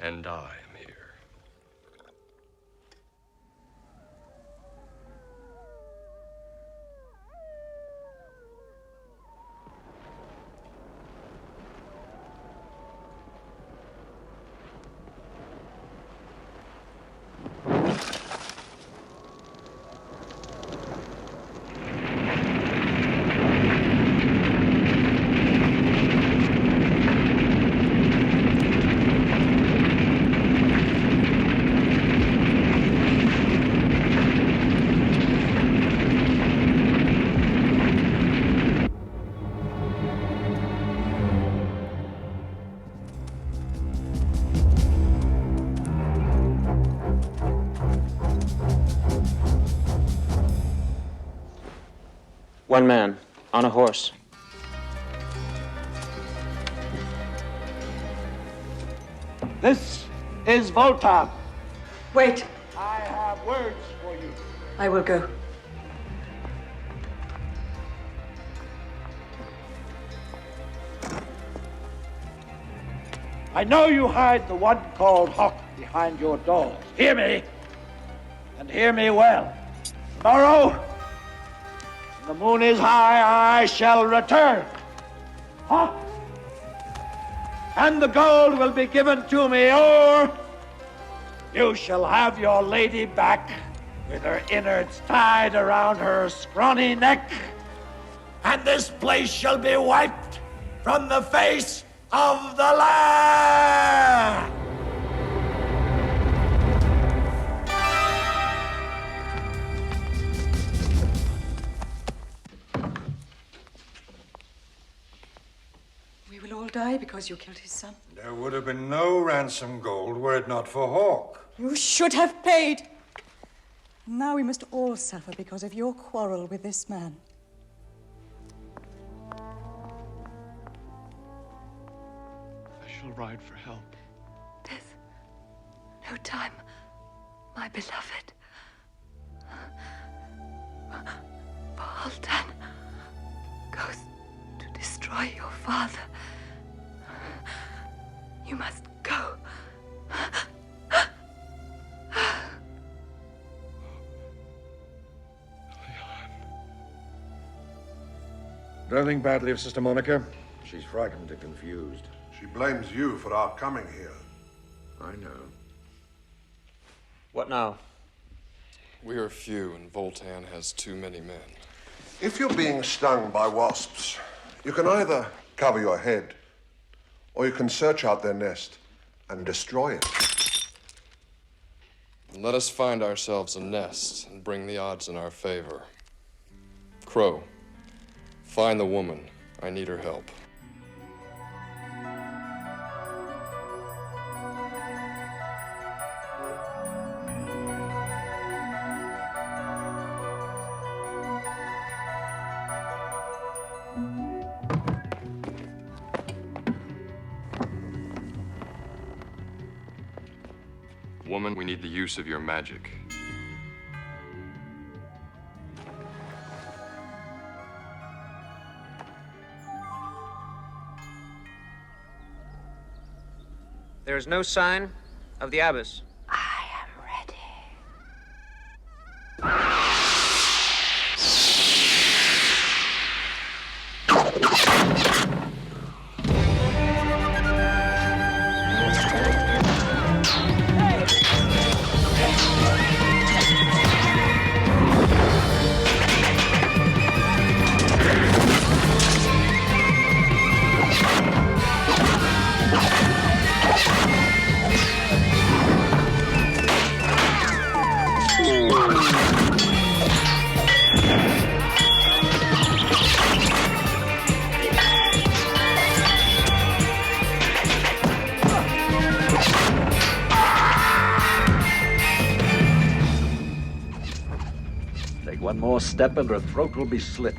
and I am here.
One man, on a horse.
This is Voltan.
Wait.
I have words for you.
I will go.
I know you hide the one called Hawk behind your doors. Hear me? And hear me well. Tomorrow, when the moon is high, I shall return. Huh? And the gold will be given to me, or you shall have your lady back with her innards tied around her scrawny neck, and this place shall be wiped from the face of the land.
We will all die because you killed his son.
There would have been no ransom gold were it not for Hawk.
You should have paid. Now we must all suffer because of your quarrel with this man.
I shall ride for help.
There's no time, my beloved. Voltan goes to destroy your father. You must go.
Don't think badly of Sister Monica. She's frightened and confused.
She blames you for our coming here.
I know.
What now? We are few, and Voltan has too many men.
If you're being stung by wasps, you can either cover your head, or you can search out their nest and destroy it.
Let us find ourselves a nest and bring the odds in our favor. Crow, find the woman. I need her help. Woman, we need the use of your magic.
There is no sign of the abbess.
Take one more step and her throat will be slit.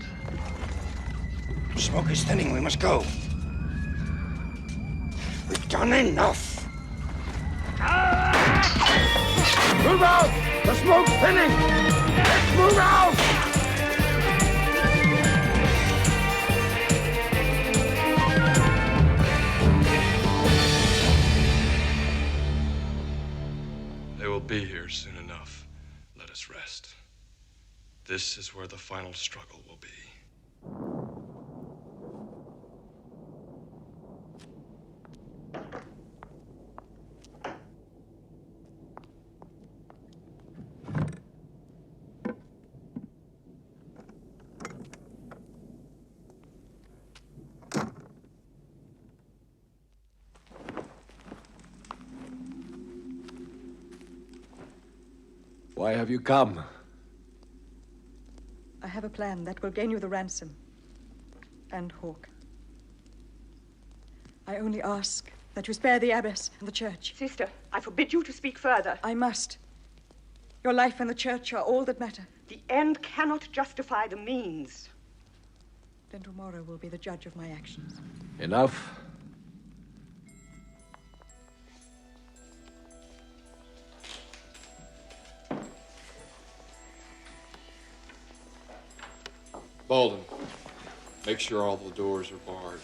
Smoke is thinning. We must go. We've done enough.
Move out! The smoke's thinning! Let's move out!
They will be here soon enough. Let us rest. This is where the final struggle will be.
Why have you come?
I have a plan that will gain you the ransom. And Hawk. I only ask that you spare the abbess and the church.
Sister, I forbid you to speak further.
I must. Your life and the church are all that matter.
The end cannot justify the means.
Then tomorrow will be the judge of my actions.
Enough.
Bolden, make sure all the doors are barred.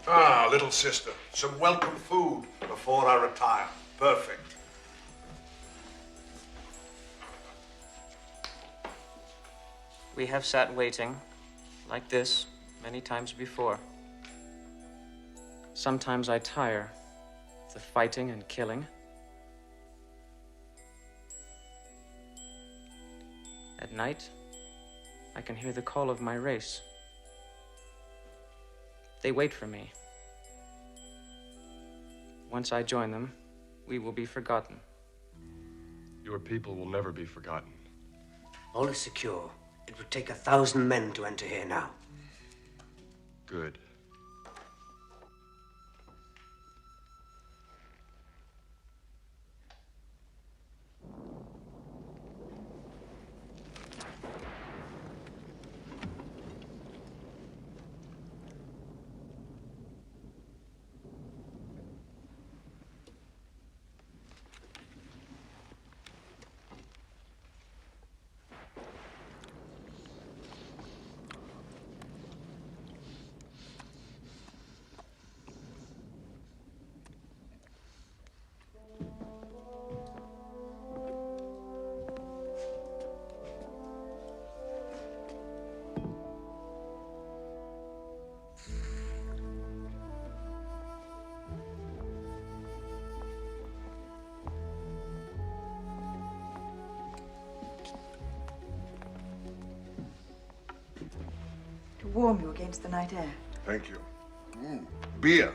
Ah, little sister, some welcome food before I retire. Perfect.
We have sat waiting, like this, many times before. Sometimes I tire of the fighting and killing. At night, I can hear the call of my race. They wait for me. Once I join them, we will be forgotten.
Your people will never be forgotten.
All is secure. It would take 1,000 men to enter here now.
Good.
To warm you against the night air.
Thank you. Beer.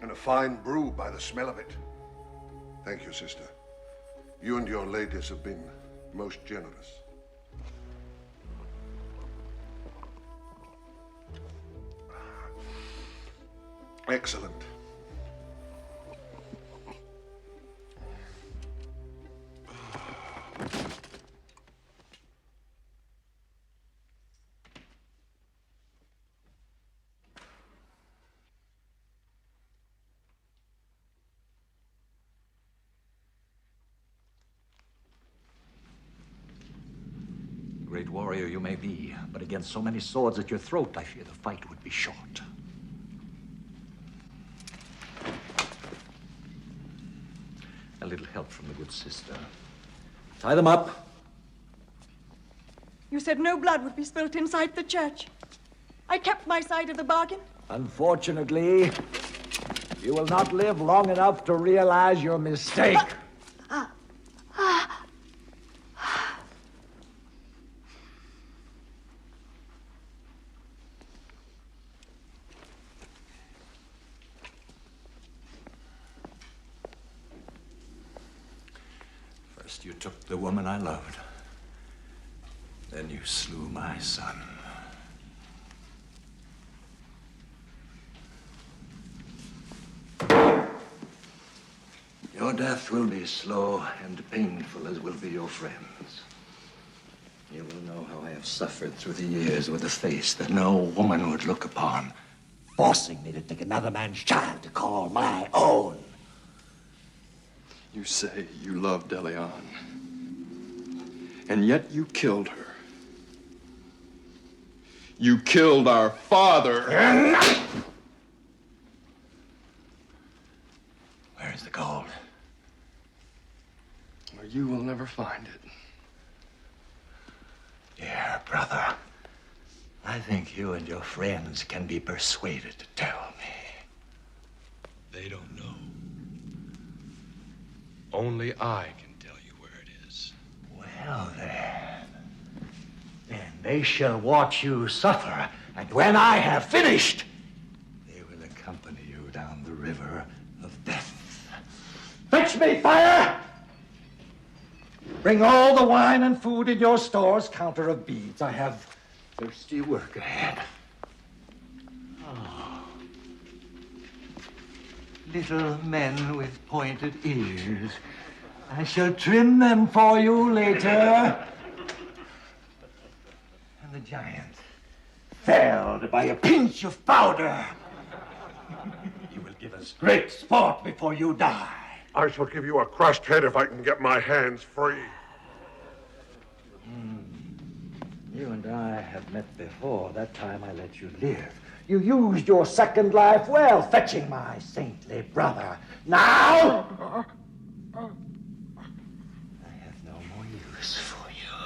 And a fine brew by the smell of it. Thank you, sister. You and your ladies have been most generous. Excellent.
Great warrior you may be, but against so many swords at your throat, I fear the fight would be short. A little help from the good sister. Tie them up.
You said no blood would be spilt inside the church. I kept my side of the bargain.
Unfortunately, you will not live long enough to realize your mistake. First you took the woman I loved. Then you slew my son. Your death will be slow and painful, as will be your friends. You will know how I have suffered through the years with a face that no woman would look upon, forcing me to take another man's child to call my own.
You say you loved Eliane, and yet you killed her. You killed our father.
Where is the gold?
Well, you will never find it.
Dear brother, I think you and your friends can be persuaded to tell me.
They don't know. Only I can tell you where it is.
Well, then they shall watch you suffer, and when I have finished, they will accompany you down the river of death. Fetch me fire! Bring all the wine and food in your stores, counter of beads. I have thirsty work ahead. Oh. Little men with pointed ears. I shall trim them for you later. And the giant, felled by a pinch of powder. You will give us great sport before you die.
I shall give you a crushed head if I can get my hands free.
You and I have met before. That time I let you live. You used your second life well, fetching my saintly brother. Now, I have no more use for you.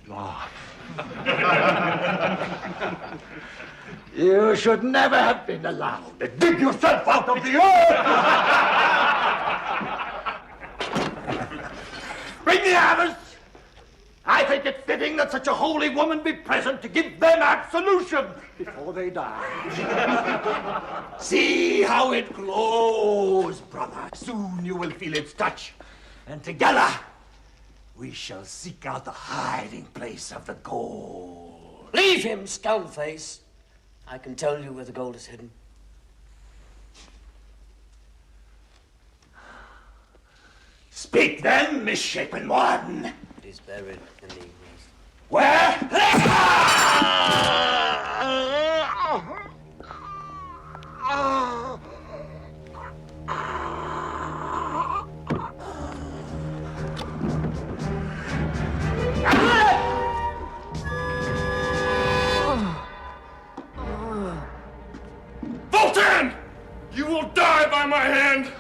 Laugh. You should never have been allowed to dig yourself out of the earth! Bring the abbess! I think it fitting that such a holy woman be present to give them absolution before they die. See how it glows, brother. Soon you will feel its touch, and together we shall seek out the hiding place of the gold.
Leave him, skullface. I can tell you where the gold is hidden.
Speak then, misshapen one.
It is buried in the east.
Where?
Voltan! You will die by my hand!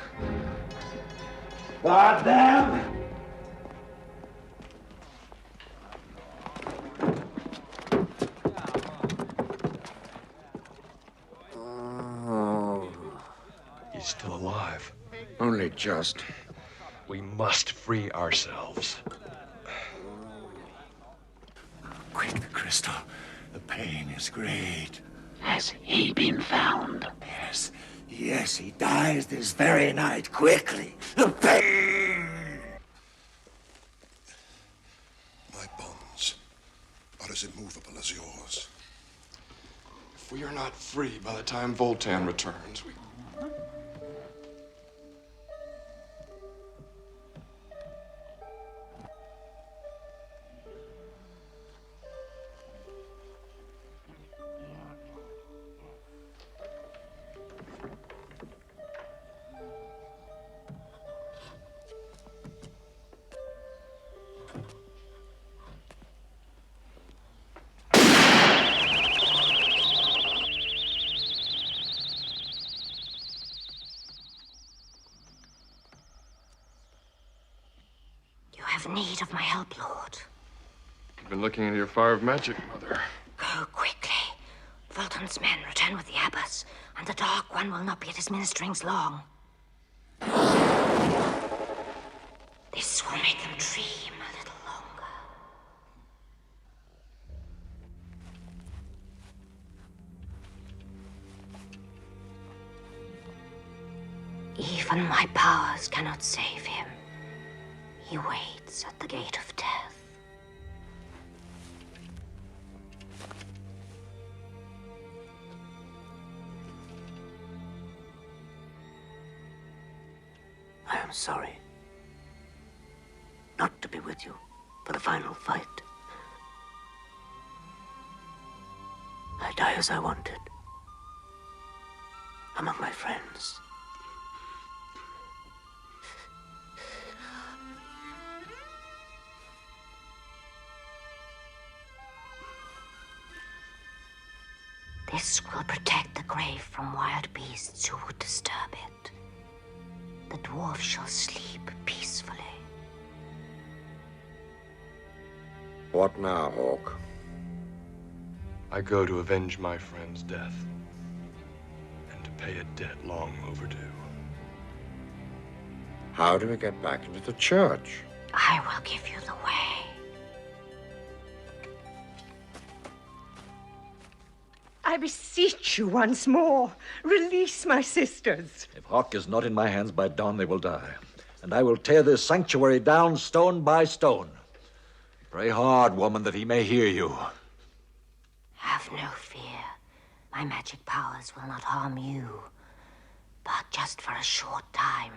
God damn!
He's still alive.
Only just.
We must free ourselves.
Quick, the crystal. The pain is great.
Has he been found?
Yes. Yes, he dies this very night. Quickly. The pain!
My bonds are as immovable as yours.
If we are not free by the time Voltan returns, we...
Need of my help, Lord.
You've been looking into your fire of magic, Mother.
Go quickly. Voltan's men return with the abbess, and the Dark One will not be at his ministerings long. This will make them dream a little longer. Even my powers cannot save him. He waits at the gate of death.
I am sorry not to be with you for the final fight. I die as I wanted, among my friends.
This will protect the grave from wild beasts who would disturb it. The dwarf shall sleep peacefully.
What now, Hawk?
I go to avenge my friend's death and to pay a debt long overdue.
How do we get back into the church?
I will give you the way.
I beseech you once more, release my sisters.
If Hawk is not in my hands by dawn, they will die. And I will tear this sanctuary down stone by stone. Pray hard, woman, that he may hear you.
Have no fear. My magic powers will not harm you. But just for a short time,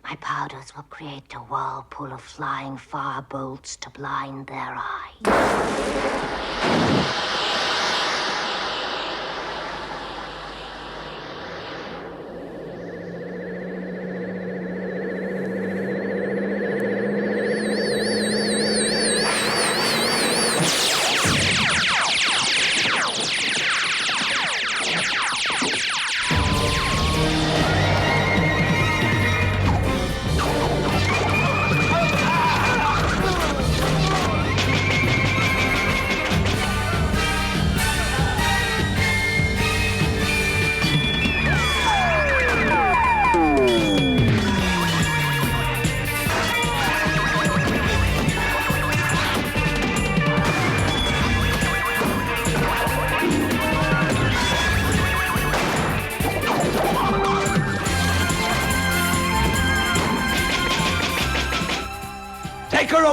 my powders will create a whirlpool of flying fire bolts to blind their eyes.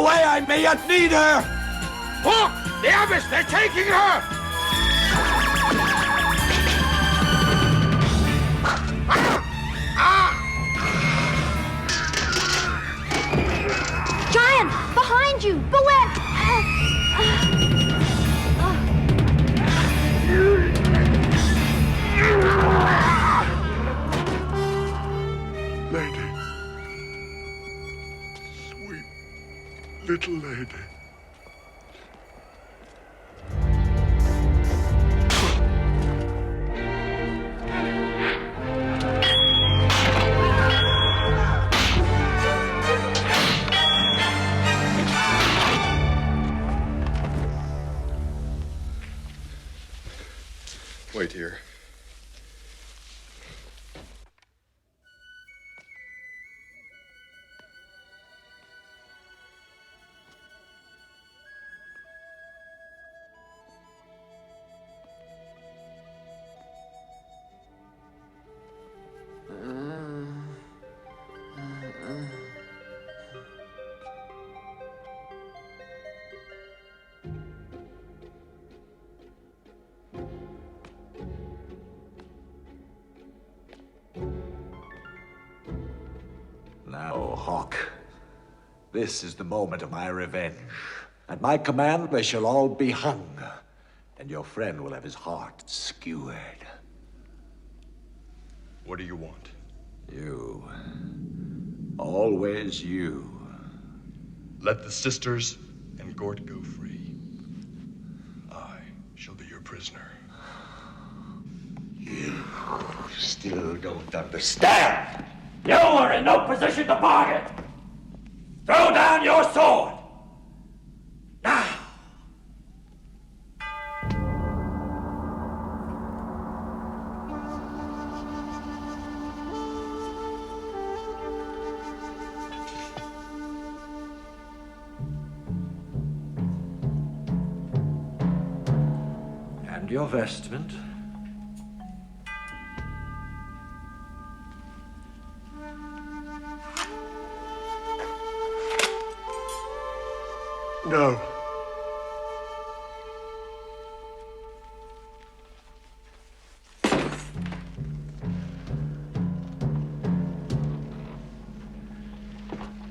away, I may yet need her!
Look! The Abbess! They're taking her!
Giant! Behind you! Beware!
Lady. Sweet little lady.
Wait here.
Now, Hawk, this is the moment of my revenge. At my command, they shall all be hung, and your friend will have his heart skewered.
What do you want?
You. Always you.
Let the sisters and Gort go free. I shall be your prisoner.
You still don't understand. You are in no position to bargain. Throw down your sword. Now. And your vestment.
No.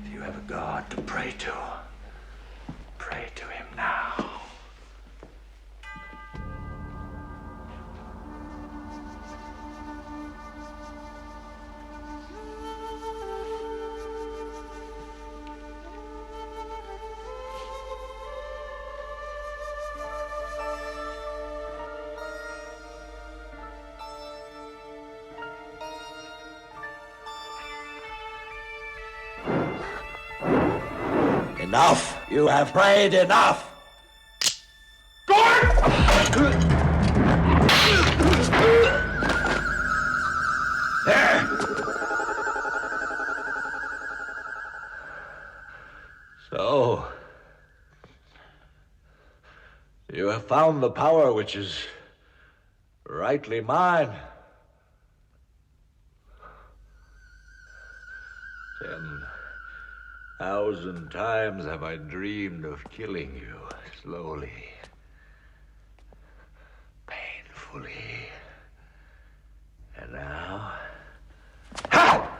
If you have a God to pray to, pray to him now. Enough! You have prayed enough! There! So, you have found the power which is rightly mine. 10,000 times have I dreamed of killing you slowly, painfully. And now... Ha!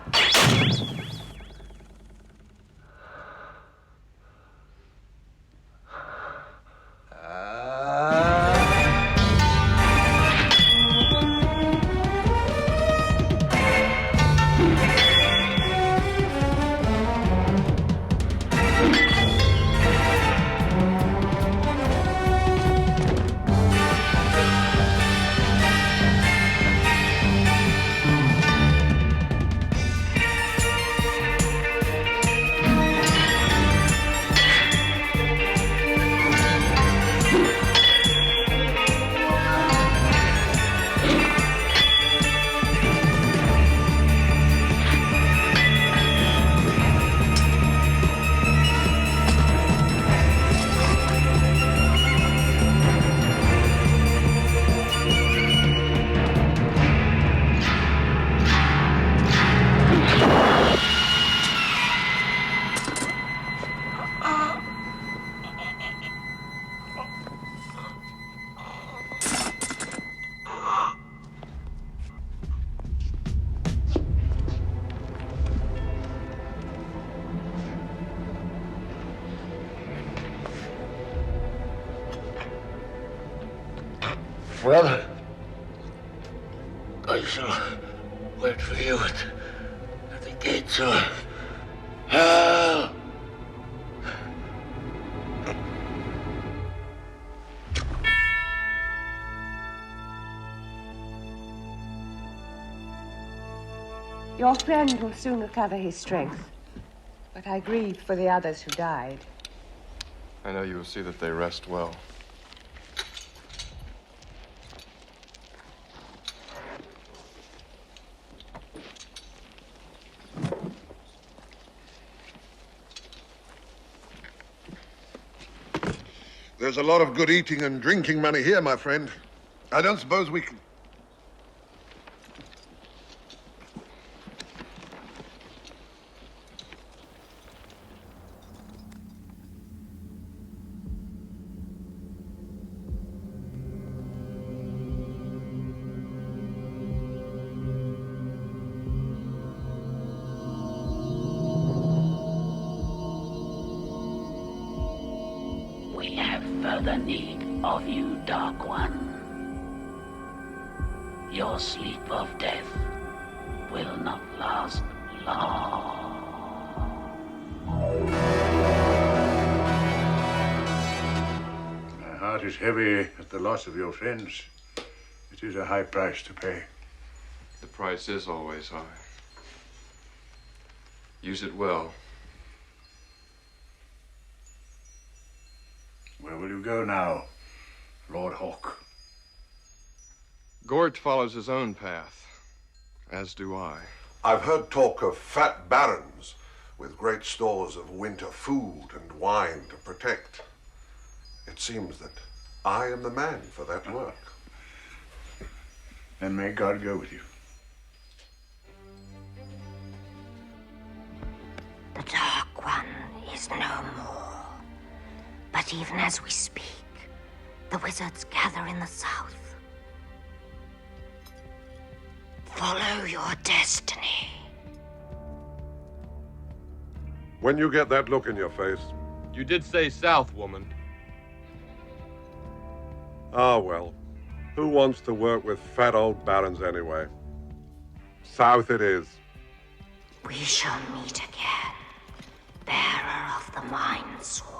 Well, I shall wait for you at the gates of hell.
Your friend will soon recover his strength, but I grieve for the others who died.
I know you will see that they rest well.
There's a lot of good eating and drinking money here, my friend. I don't suppose we can...
We have further need of you, Dark One. Your sleep of death will not last long.
My heart is heavy at the loss of your friends. It is a high price to pay.
The price is always high. Use it well.
Where will you go now, Lord Hawk?
Gort follows his own path, as do I.
I've heard talk of fat barons with great stores of winter food and wine to protect. It seems that I am the man for that work.
Then may God go with you.
The Dark One is no more. But even as we speak, the wizards gather in the south. Follow your destiny.
When you get that look in your face...
You did say south, woman.
Ah, well. Who wants to work with fat old barons anyway? South it is.
We shall meet again, bearer of the Mind Sword.